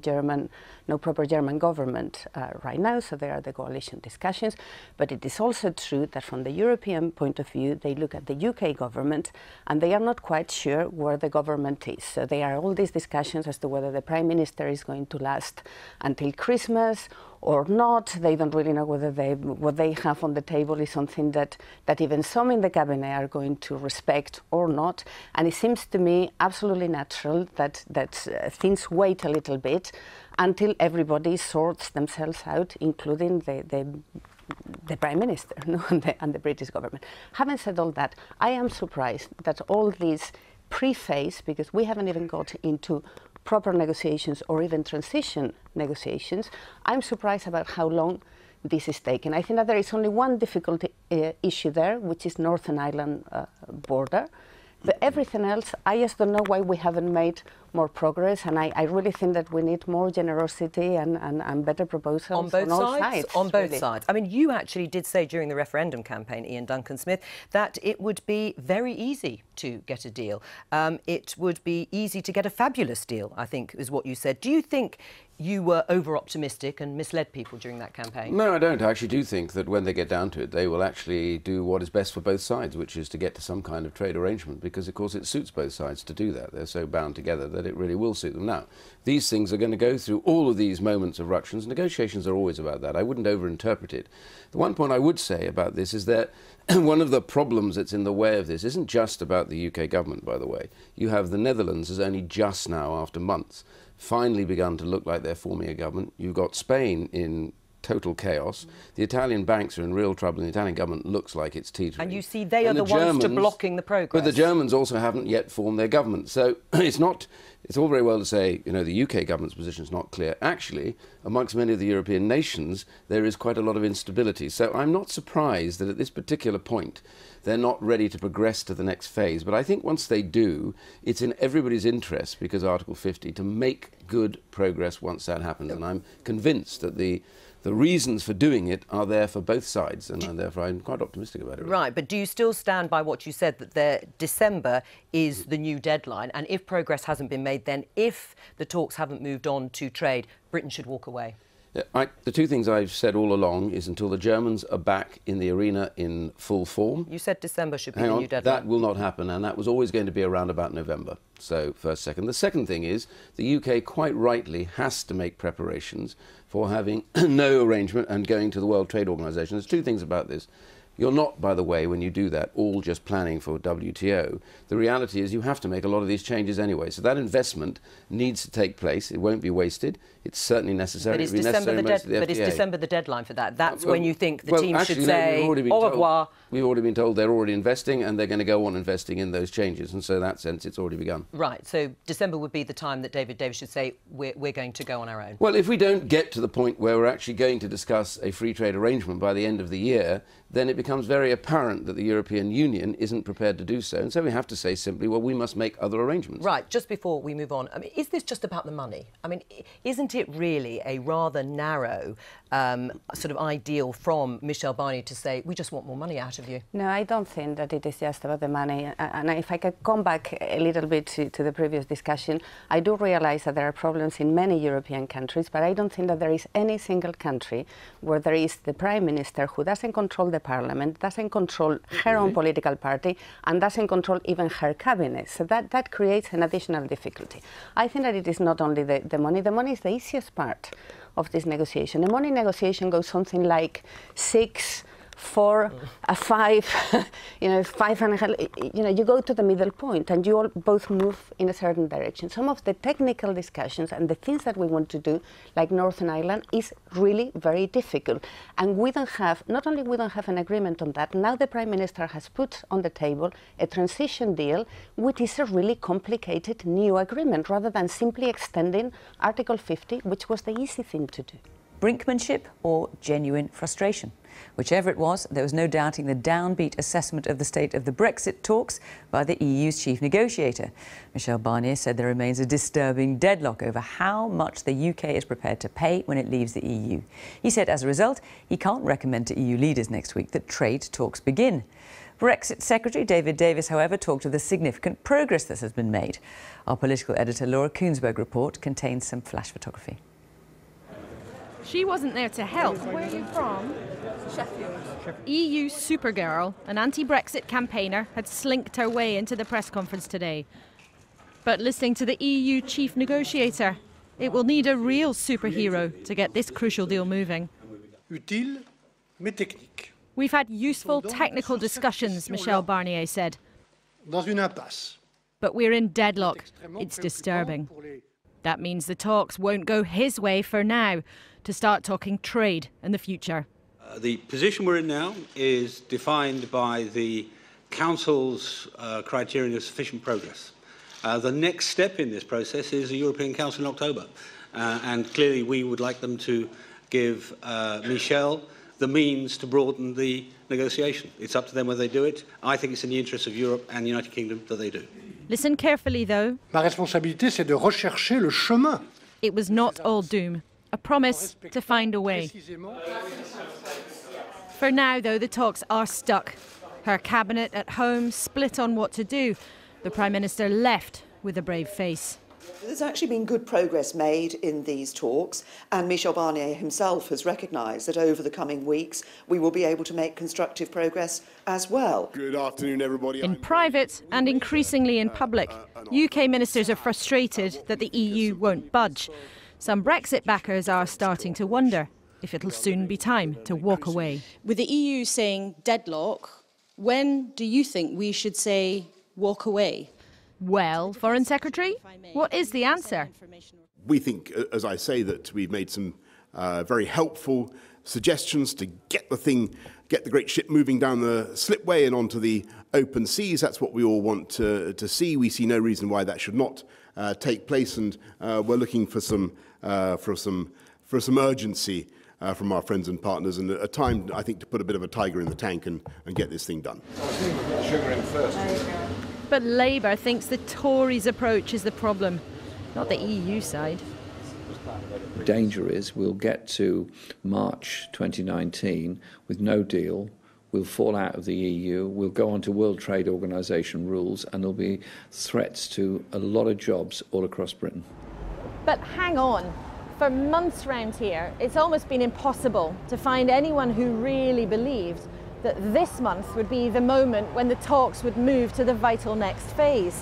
proper German government right now, so there are the coalition discussions, but it is also true that from the European point of view, they look at the UK government and they are not quite sure where the government is. So there are all these discussions as to whether the Prime Minister is going to last until Christmas, or not. They don't really know whether what they have on the table is something that even some in the cabinet are going to respect or not. And it seems to me absolutely natural that things wait a little bit until everybody sorts themselves out, including the Prime Minister and the British government. Having said all that, I am surprised that all these preface, because we haven't even got into proper negotiations or even transition negotiations, I'm surprised about how long this is taking. I think that there is only one difficult issue there, which is Northern Ireland border. But everything else, I just don't know why we haven't made more progress, and I really think that we need more generosity and better proposals on all sides. On both really. sides. I mean, you actually did say during the referendum campaign, Ian Duncan-Smith, that it would be very easy to get a deal. It would be easy to get a fabulous deal, I think, is what you said. Do you think you were over-optimistic and misled people during that campaign? No, I don't. I actually do think that when they get down to it, they will actually do what is best for both sides, which is to get to some kind of trade arrangement, because, of course, it suits both sides to do that. They're so bound together that it really will suit them. Now, these things are going to go through all of these moments of ructions. Negotiations are always about that. I wouldn't over-interpret it. The one point I would say about this is that one of the problems that's in the way of this isn't just about the UK government, by the way. You have the Netherlands has only just now, after months, finally begun to look like they're forming a government. You've got Spain in total chaos. The Italian banks are in real trouble, and the Italian government looks like it's teetering. And you see they are the ones to blocking the progress. But the Germans also haven't yet formed their government. So it's all very well to say, you know, the UK government's position is not clear. Actually, amongst many of the European nations, there is quite a lot of instability. So I'm not surprised that at this particular point, they're not ready to progress to the next phase. But I think once they do, it's in everybody's interest, because Article 50, to make good progress once that happens. And I'm convinced that the reasons for doing it are there for both sides, and therefore I'm quite optimistic about it. Right, but do you still stand by what you said, that December is the new deadline, and if progress hasn't been made, then if the talks haven't moved on to trade, Britain should walk away? The two things I've said all along is until the Germans are back in the arena in full form. You said December should be the new deadline. That will not happen, and that was always going to be around about November. So, first, second. The second thing is the UK quite rightly has to make preparations for having no arrangement and going to the World Trade Organization. There's two things about this. You're not, by the way, when you do that, all just planning for WTO. The reality is you have to make a lot of these changes anyway. So that investment needs to take place. It won't be wasted. It's certainly necessary. But is December the deadline for that? That's when you think the team should say au revoir. We've already been told they're already investing, and they're going to go on investing in those changes. And so in that sense, it's already begun. Right. So December would be the time that David Davis should say we're going to go on our own. Well, if we don't get to the point where we're actually going to discuss a free trade arrangement by the end of the year, then it becomes very apparent that the European Union isn't prepared to do so. And so we have to say simply, well, we must make other arrangements. Right. Just before we move on, I mean, is this just about the money? I mean, isn't it really a rather narrow sort of ideal from Michel Barnier to say, we just want more money out of you? No, I don't think that it is just about the money. And if I could come back a little bit to the previous discussion, I do realise that there are problems in many European countries, but I don't think that there is any single country where there is the Prime Minister who doesn't control the Parliament, doesn't control her own political party, and doesn't control even her cabinet. So that creates an additional difficulty. I think that it is not only the money. The money is the easiest part of this negotiation. The money negotiation goes something like 6, 4, 5, 5.5, you go to the middle point and you all both move in a certain direction. Some of the technical discussions and the things that we want to do, like Northern Ireland, is really very difficult. And we don't have, not only we don't have an agreement on that, now the Prime Minister has put on the table a transition deal, which is a really complicated new agreement, rather than simply extending Article 50, which was the easy thing to do. Brinkmanship or genuine frustration? Whichever it was, there was no doubting the downbeat assessment of the state of the Brexit talks by the EU's chief negotiator. Michel Barnier said there remains a disturbing deadlock over how much the UK is prepared to pay when it leaves the EU. He said as a result, he can't recommend to EU leaders next week that trade talks begin. Brexit Secretary David Davis, however, talked of the significant progress that has been made. Our political editor Laura Koonsberg report contains some flash photography. She wasn't there to help. Where are you from? Sheffield. EU Supergirl, an anti-Brexit campaigner, had slinked her way into the press conference today. But listening to the EU chief negotiator, It will need a real superhero to get this crucial deal moving. Utile, mais technique. We've had useful technical discussions, Michel Barnier said. Dans une impasse. But we're in deadlock. It's disturbing. That means the talks won't go his way for now, to start talking trade in the future. The position we're in now is defined by the Council's criterion of sufficient progress. The next step in this process is the European Council in October. And clearly we would like them to give Michel the means to broaden the negotiation. It's up to them whether they do it. I think it's in the interest of Europe and the United Kingdom that they do. Listen carefully, though. Ma responsabilité, c'est de rechercher le chemin. It was not all doom. A promise to find a way. For now, though, the talks are stuck. Her cabinet at home split on what to do. The Prime Minister left with a brave face. There's actually been good progress made in these talks, and Michel Barnier himself has recognised that over the coming weeks we will be able to make constructive progress as well. Good afternoon, everybody. In private and increasingly in public, UK ministers are frustrated that the EU won't budge. Some Brexit backers are starting to wonder if it'll soon be time to walk away. With the EU saying deadlock, when do you think we should say walk away? Well, Foreign Secretary, what is the answer? We think, as I say, that we've made some very helpful suggestions to get the great ship moving down the slipway and onto the open seas. That's what we all want to see. We see no reason why that should not take place, and we're looking for some urgency from our friends and partners, and a time, I think, to put a bit of a tiger in the tank and get this thing done. Sugar in first. But Labour thinks the Tories' approach is the problem, not the EU side. The danger is we'll get to March 2019 with no deal, we'll fall out of the EU, we'll go on to World Trade Organization rules, and there'll be threats to a lot of jobs all across Britain. But hang on. For months round here, it's almost been impossible to find anyone who really believed that this month would be the moment when the talks would move to the vital next phase.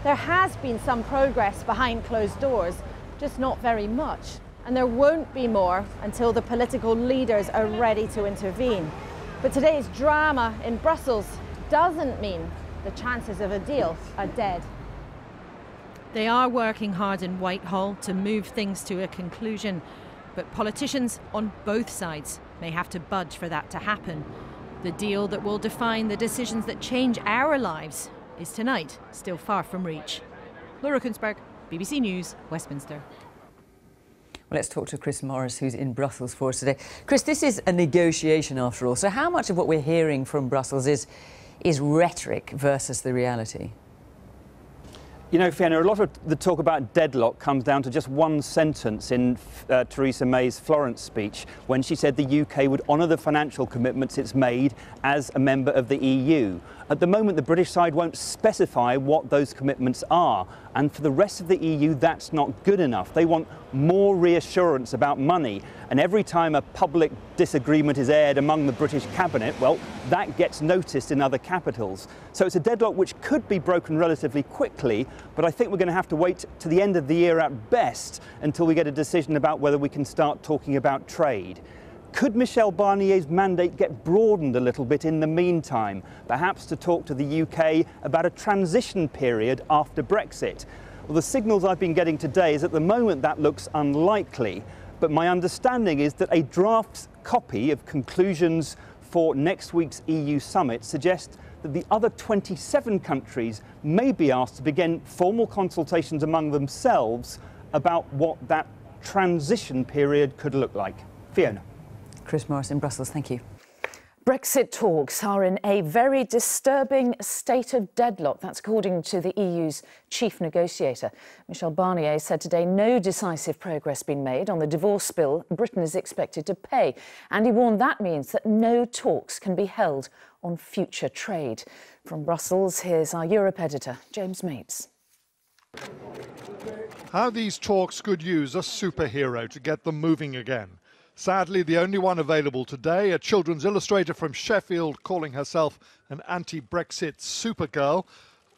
There has been some progress behind closed doors, just not very much. And there won't be more until the political leaders are ready to intervene. But today's drama in Brussels doesn't mean the chances of a deal are dead. They are working hard in Whitehall to move things to a conclusion, but politicians on both sides may have to budge for that to happen. The deal that will define the decisions that change our lives is tonight still far from reach. Laura Kunzberg, BBC News, Westminster. Well, let's talk to Chris Morris, who's in Brussels for us today. Chris, this is a negotiation after all, so how much of what we're hearing from Brussels is rhetoric versus the reality? You know, Fiona, a lot of the talk about deadlock comes down to just one sentence in Theresa May's Florence speech, when she said the UK would honour the financial commitments it's made as a member of the EU. At the moment, the British side won't specify what those commitments are, and for the rest of the EU, that's not good enough. They want more reassurance about money, and every time a public disagreement is aired among the British cabinet, well, that gets noticed in other capitals. So it's a deadlock which could be broken relatively quickly, but I think we're going to have to wait to the end of the year at best until we get a decision about whether we can start talking about trade. Could Michel Barnier's mandate get broadened a little bit in the meantime, perhaps to talk to the UK about a transition period after Brexit? Well, the signals I've been getting today is at the moment that looks unlikely, but my understanding is that a draft copy of conclusions for next week's EU summit suggests that the other 27 countries may be asked to begin formal consultations among themselves about what that transition period could look like. Fiona. Chris Morris in Brussels, thank you. Brexit talks are in a very disturbing state of deadlock. That's according to the EU's chief negotiator. Michel Barnier said today no decisive progress been made on the divorce bill Britain is expected to pay. And he warned that means that no talks can be held on future trade. From Brussels, here's our Europe editor, James Mates. How these talks could use a superhero to get them moving again. Sadly, the only one available today, a children's illustrator from Sheffield calling herself an anti-Brexit supergirl,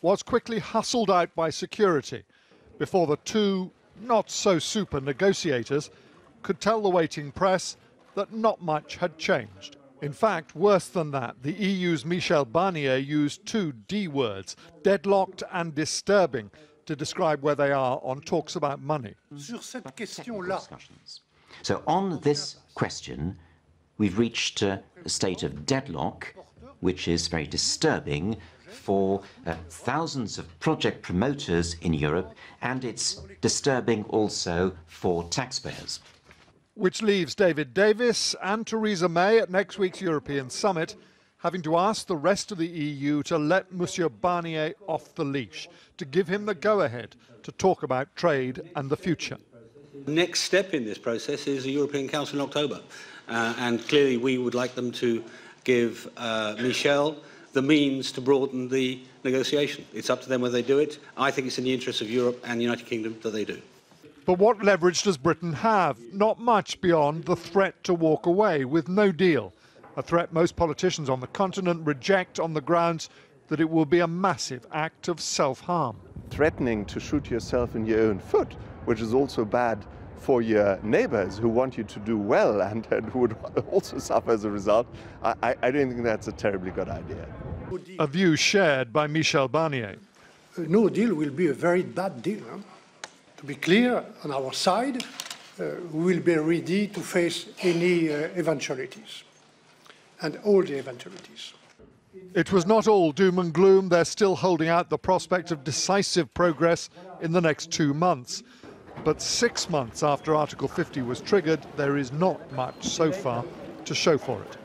was quickly hustled out by security before the two not-so-super negotiators could tell the waiting press that not much had changed. In fact, worse than that, the EU's Michel Barnier used two D words, deadlocked and disturbing, to describe where they are on talks about money. So on this question, we've reached a state of deadlock, which is very disturbing for thousands of project promoters in Europe, and it's disturbing also for taxpayers. Which leaves David Davis and Theresa May at next week's European summit having to ask the rest of the EU to let Monsieur Barnier off the leash, to give him the go-ahead to talk about trade and the future. Next step in this process is the European Council in October. And clearly we would like them to give Michel the means to broaden the negotiation. It's up to them whether they do it. I think it's in the interest of Europe and the United Kingdom that they do. But what leverage does Britain have? Not much beyond the threat to walk away with no deal. A threat most politicians on the continent reject on the grounds that it will be a massive act of self-harm. Threatening to shoot yourself in your own foot, which is also bad for your neighbors who want you to do well and who would also suffer as a result, I don't think that's a terribly good idea. A view shared by Michel Barnier. No deal will be a very bad deal. Huh? To be clear, on our side, we will be ready to face any eventualities and all the eventualities. It was not all doom and gloom. They're still holding out the prospect of decisive progress in the next 2 months. But 6 months after Article 50 was triggered, there is not much so far to show for it.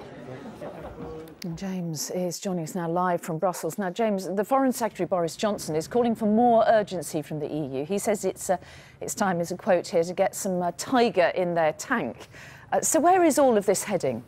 James is joining us now live from Brussels. Now, James, the Foreign Secretary Boris Johnson is calling for more urgency from the EU. He says it's time, there's a quote here, to get some tiger in their tank. So where is all of this heading?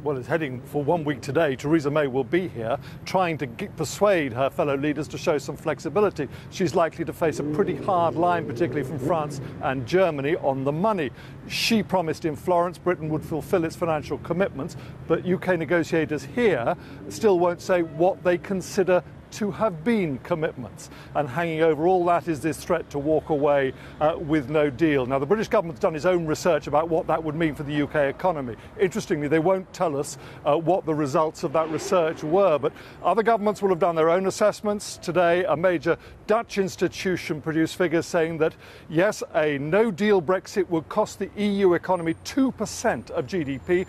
Well, it's heading for 1 week today. Theresa May will be here trying to persuade her fellow leaders to show some flexibility. She's likely to face a pretty hard line, particularly from France and Germany, on the money. She promised in Florence Britain would fulfil its financial commitments, but UK negotiators here still won't say what they consider to have been commitments. And hanging over all that is this threat to walk away with no deal. Now, the British government's done its own research about what that would mean for the UK economy. Interestingly, they won't tell us what the results of that research were, but other governments will have done their own assessments. Today, a major Dutch institution produced figures saying that, yes, a no-deal Brexit would cost the EU economy 2% of GDP,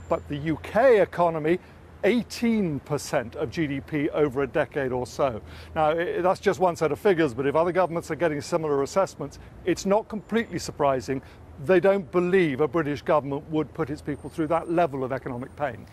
but the UK economy 18% of GDP over a decade or so. Now, that's just one set of figures, but if other governments are getting similar assessments, it's not completely surprising they don't believe a British government would put its people through that level of economic pain.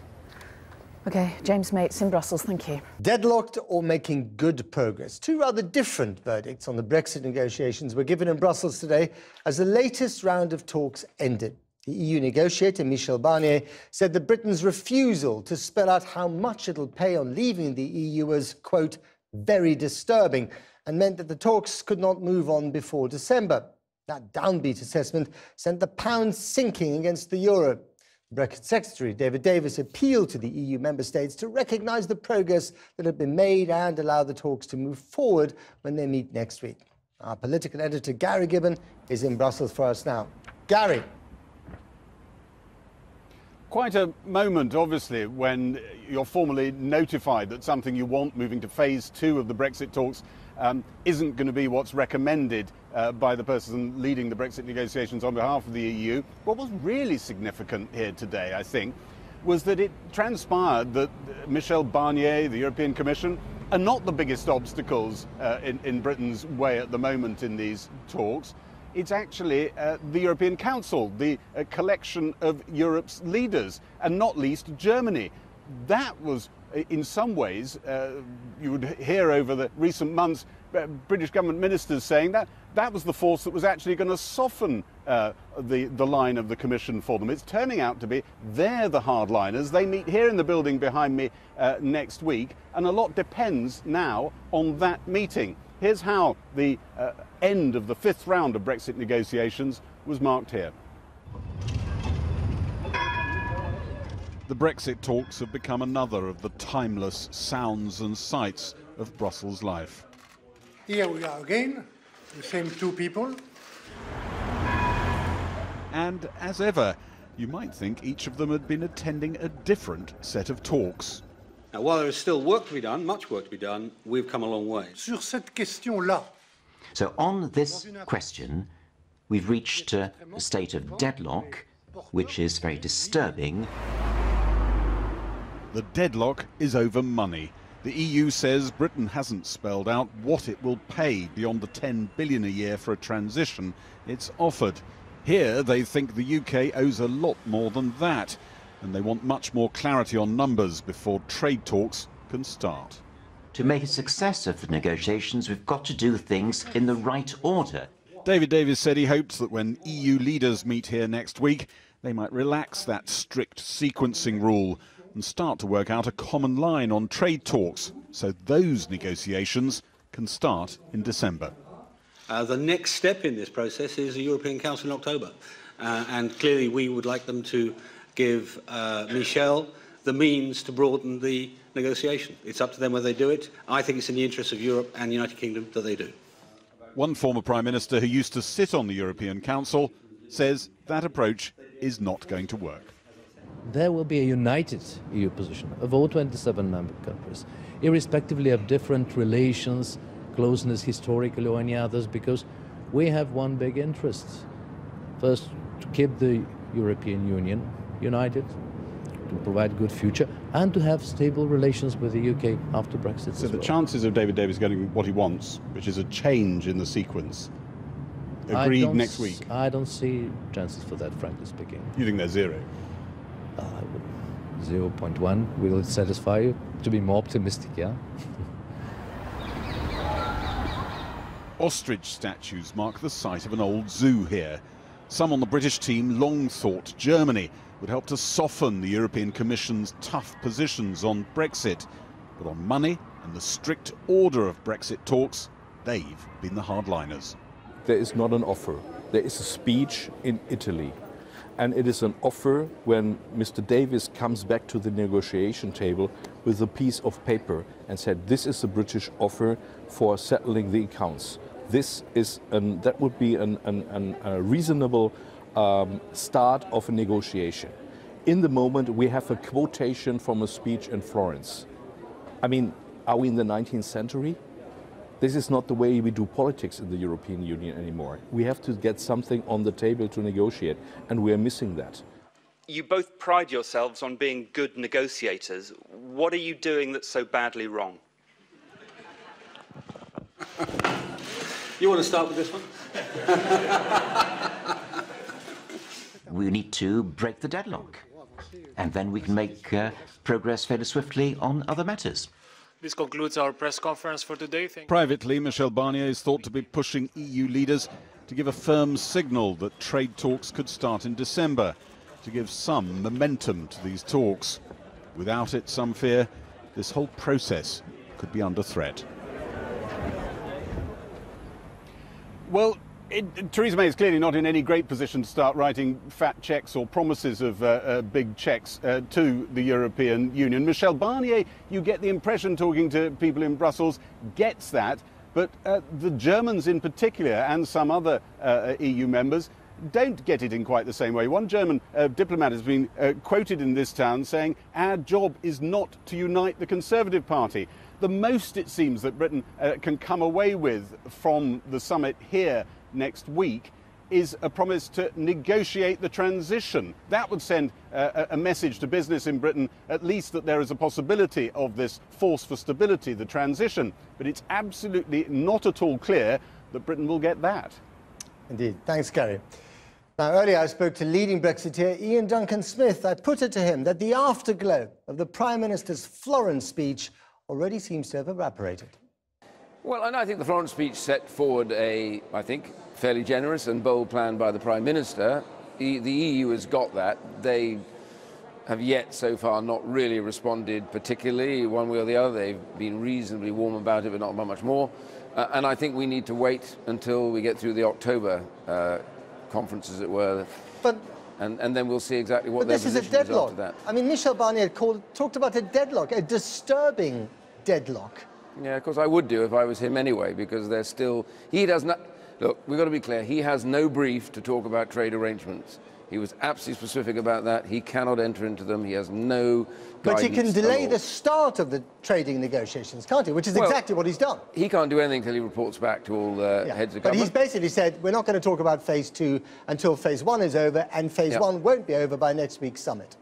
OK, James Mates in Brussels, thank you. Deadlocked or making good progress? Two rather different verdicts on the Brexit negotiations were given in Brussels today as the latest round of talks ended. The EU negotiator, Michel Barnier, said that Britain's refusal to spell out how much it'll pay on leaving the EU was, quote, very disturbing, and meant that the talks could not move on before December. That downbeat assessment sent the pound sinking against the euro. Brexit Secretary David Davis appealed to the EU member states to recognise the progress that had been made and allow the talks to move forward when they meet next week. Our political editor, Gary Gibbon, is in Brussels for us now. Gary. Quite a moment, obviously, when you're formally notified that something you want moving to phase 2 of the Brexit talks isn't going to be what's recommended by the person leading the Brexit negotiations on behalf of the EU. What was really significant here today, I think, was that it transpired that Michel Barnier, the European Commission, are not the biggest obstacles in Britain's way at the moment in these talks. It's actually the European Council, the collection of Europe's leaders, and not least Germany. That was, in some ways, you would hear over the recent months, British government ministers saying that that was the force that was actually going to soften the line of the Commission for them. It's turning out to be they're the hardliners. They meet here in the building behind me next week, and a lot depends now on that meeting. Here's how the end of the 5th round of Brexit negotiations was marked here. The Brexit talks have become another of the timeless sounds and sights of Brussels life. Here we are again, the same two people. And as ever, you might think each of them had been attending a different set of talks. Now, while there is still work to be done, much work to be done, we've come a long way. Sur cette question-là. So on this question, we've reached a state of deadlock, which is very disturbing. The deadlock is over money. The EU says Britain hasn't spelled out what it will pay beyond the $10 billion a year for a transition it's offered. Here, they think the UK owes a lot more than that, and they want much more clarity on numbers before trade talks can start. To make a success of the negotiations, we've got to do things in the right order. David Davis said he hopes that when EU leaders meet here next week, they might relax that strict sequencing rule and start to work out a common line on trade talks, so those negotiations can start in December. The next step in this process is the European Council in October. And clearly we would like them to give Michel the means to broaden the negotiation. It's up to them whether they do it. I think it's in the interest of Europe and the United Kingdom that they do. One former Prime Minister who used to sit on the European Council says that approach is not going to work. There will be a united EU position of all 27 member countries, irrespectively of different relations, closeness historically or any others, because we have one big interest. First, to keep the European Union united, to provide a good future, and to have stable relations with the UK after Brexit. So the chances of David Davis getting what he wants, which is a change in the sequence, agreed next week? I don't see chances for that, frankly speaking. You think they're zero? 0.1 will satisfy you? To be more optimistic, yeah? Ostrich statues mark the site of an old zoo here. Some on the British team long thought Germany would help to soften the European Commission's tough positions on Brexit. But on money and the strict order of Brexit talks, they've been the hardliners. There is not an offer. There is a speech in Italy. And it is an offer when Mr. Davis comes back to the negotiation table with a piece of paper and said, this is the British offer for settling the accounts. This is that would be a reasonable start of a negotiation. In the moment, we have a quotation from a speech in Florence. I mean, are we in the 19th century? This is not the way we do politics in the European Union anymore. We have to get something on the table to negotiate, and we are missing that. You both pride yourselves on being good negotiators. What are you doing that's so badly wrong? You want to start with this one? We need to break the deadlock, and then we can make progress fairly swiftly on other matters. This concludes our press conference for today. Privately, Michel Barnier is thought to be pushing EU leaders to give a firm signal that trade talks could start in December, to give some momentum to these talks. Without it, some fear, this whole process could be under threat. Well, Theresa May is clearly not in any great position to start writing fat cheques or promises of big cheques to the European Union. Michel Barnier, you get the impression, talking to people in Brussels, gets that, but the Germans in particular and some other EU members don't get it in quite the same way. One German diplomat has been quoted in this town saying, "Our job is not to unite the Conservative Party." The most, it seems, that Britain can come away with from the summit here next week is a promise to negotiate the transition. That would send a message to business in Britain, at least that there is a possibility of this force for stability, the transition. But it's absolutely not at all clear that Britain will get that. Indeed. Thanks, Gary. Now, earlier I spoke to leading Brexiteer Ian Duncan-Smith. I put it to him that the afterglow of the Prime Minister's Florence speech already seems to have evaporated. Well, and I think the Florence speech set forward a, I think, fairly generous and bold plan by the Prime Minister. The EU has got that. They have yet so far not really responded particularly one way or the other. They've been reasonably warm about it, but not much more. And I think we need to wait until we get through the October conference, as it were. But and then we'll see exactly what their position is after that. I mean, Michel Barnier talked about a deadlock, a disturbing deadlock. Yeah, of course I would do if I was him anyway, because they're still... He does not... Look, we've got to be clear. He has no brief to talk about trade arrangements. He was absolutely specific about that. He cannot enter into them. He has no guidance. But he can delay the start of the trading negotiations, can't he? Which is exactly what he's done. He can't do anything until he reports back to all the heads of government. But he's basically said, we're not going to talk about phase 2 until phase 1 is over, and phase 1 won't be over by next week's summit.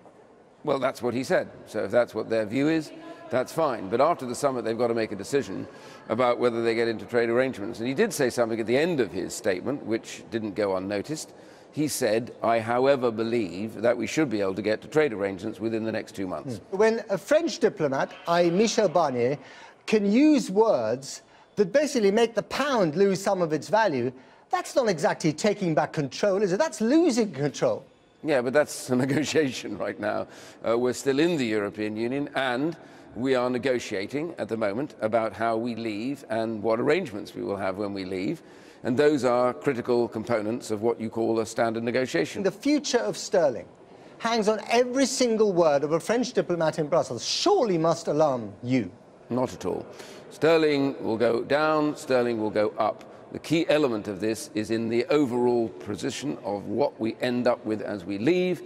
Well, that's what he said. So if that's what their view is, that's fine. But after the summit, they've got to make a decision about whether they get into trade arrangements. And he did say something at the end of his statement, which didn't go unnoticed. He said, I, however, believe that we should be able to get to trade arrangements within the next 2 months. When a French diplomat, i.e. Michel Barnier, can use words that basically make the pound lose some of its value, that's not exactly taking back control, is it? That's losing control. Yeah, but that's a negotiation right now. We're still in the European Union, and we are negotiating at the moment about how we leave and what arrangements we will have when we leave. And those are critical components of what you call a standard negotiation. The future of sterling hangs on every single word of a French diplomat in Brussels. Surely must alarm you. Not at all. Sterling will go down, sterling will go up. The key element of this is in the overall position of what we end up with as we leave.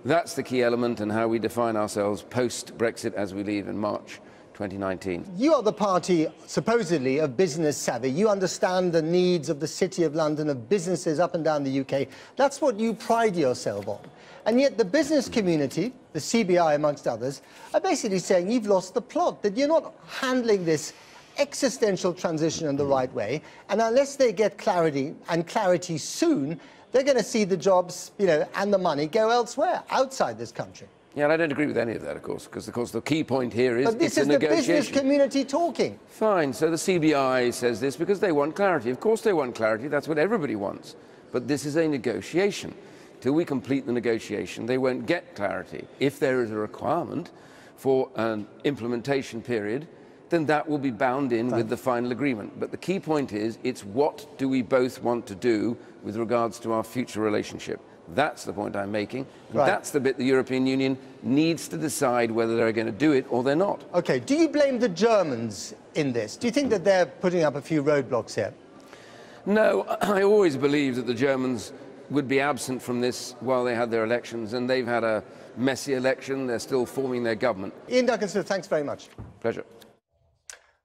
That's the key element, and how we define ourselves post-Brexit as we leave in March 2019. You are the party, supposedly, of business savvy. You understand the needs of the City of London, of businesses up and down the UK. That's what you pride yourself on. And yet the business community, the CBI amongst others, are basically saying you've lost the plot, that you're not handling this existential transition in the right way. And unless they get clarity, and clarity soon, they're going to see the jobs, and the money go elsewhere, outside this country. Yeah, and I don't agree with any of that, of course, because, the key point here is but this is the business community talking. Fine, so the CBI says this because they want clarity. Of course they want clarity, that's what everybody wants. But this is a negotiation. Till we complete the negotiation, they won't get clarity. If there is a requirement for an implementation period, then that will be bound in with the final agreement. But the key point is, it's what do we both want to do with regards to our future relationship. That's the point I'm making. And that's the bit the European Union needs to decide whether they're going to do it or they're not. OK, do you blame the Germans in this? Do you think that they're putting up a few roadblocks here? No, I always believed that the Germans would be absent from this while they had their elections, and they've had a messy election. They're still forming their government. Ian Duncan-Smith, thanks very much. Pleasure.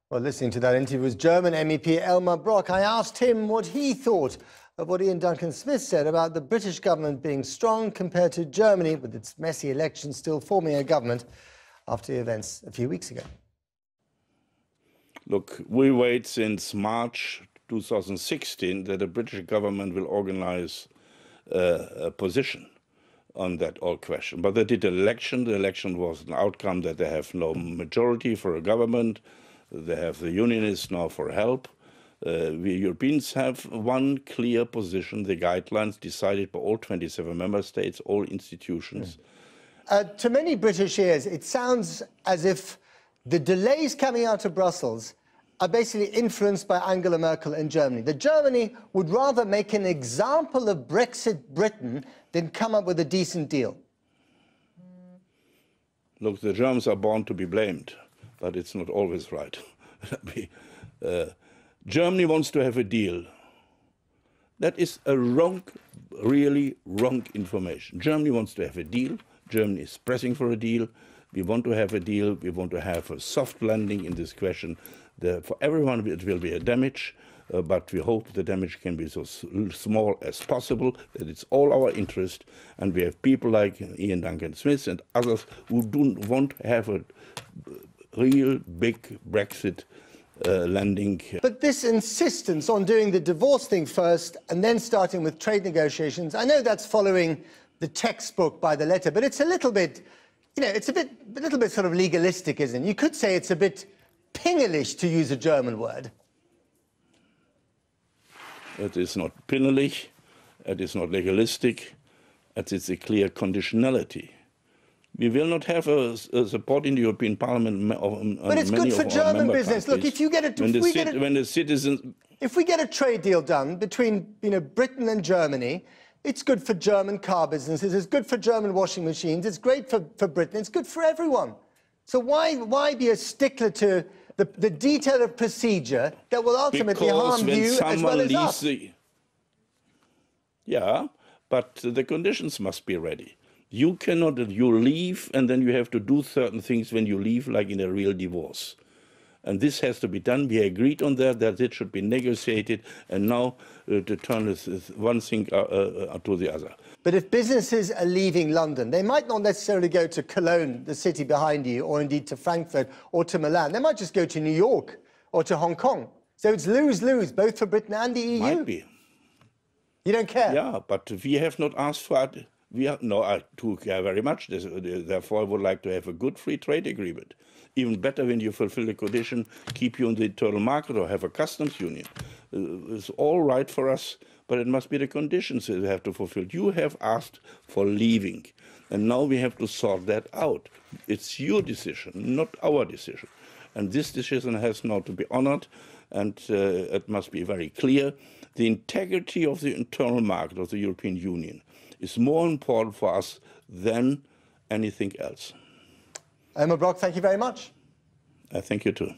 Well, listening to that interview with German MEP Elmar Brok, I asked him what he thought of what Ian Duncan-Smith said about the British government being strong compared to Germany, with its messy election still forming a government after the events a few weeks ago. Look, we wait since March 2016 that the British government will organize a position on that old question. But they did an election. The election was an outcome that they have no majority for a government. They have the unionists now for help. We Europeans have one clear position, the guidelines decided by all 27 member states, all institutions. To many British ears, it sounds as if the delays coming out of Brussels are basically influenced by Angela Merkel in Germany. That Germany would rather make an example of Brexit Britain than come up with a decent deal. Look, the Germans are born to be blamed, but it's not always right. Germany wants to have a deal. That is a wrong, really wrong information. Germany wants to have a deal. Germany is pressing for a deal. We want to have a deal. We want to have a soft landing in this question. For everyone, it will be a damage, but we hope the damage can be so small as possible, that it's all our interest. And we have people like Ian Duncan-Smith and others who do want to have a real big Brexit landing. But this insistence on doing the divorce thing first and then starting with trade negotiations, I know that's following the textbook by the letter, but it's a little bit, it's a little bit sort of legalistic, isn't it? You could say it's a bit pingelish, to use a German word. It is not pingelig, it is not legalistic, it is a clear conditionality. We will not have a support in the European Parliament on but it's many good for of our German member business. countries. Look, if you get if we get a trade deal done between Britain and Germany, it's good for German car businesses, it's good for German washing machines, it's great for Britain, it's good for everyone. So why be a stickler to the detail of procedure that will ultimately harm you as well as us. Yeah, but the conditions must be ready. You cannot, you leave and then you have to do certain things when you leave, like in a real divorce. And this has to be done. We agreed on that it should be negotiated, and now to turn this one thing to the other. But if businesses are leaving London, they might not necessarily go to Cologne, the city behind you, or indeed to Frankfurt or to Milan. They might just go to New York or to Hong Kong. So it's lose-lose, both for Britain and the EU. Might be. You don't care? Yeah, but we have not asked for it. No, I do care very much. Therefore, I would like to have a good free trade agreement. Even better when you fulfill the condition, keep you in the internal market or have a customs union. It's all right for us, but it must be the conditions that we have to fulfill. You have asked for leaving, and now we have to sort that out. It's your decision, not our decision. And this decision has now to be honored, and it must be very clear. The integrity of the internal market of the European Union is more important for us than anything else. Elmar Brok, thank you very much. I thank you too.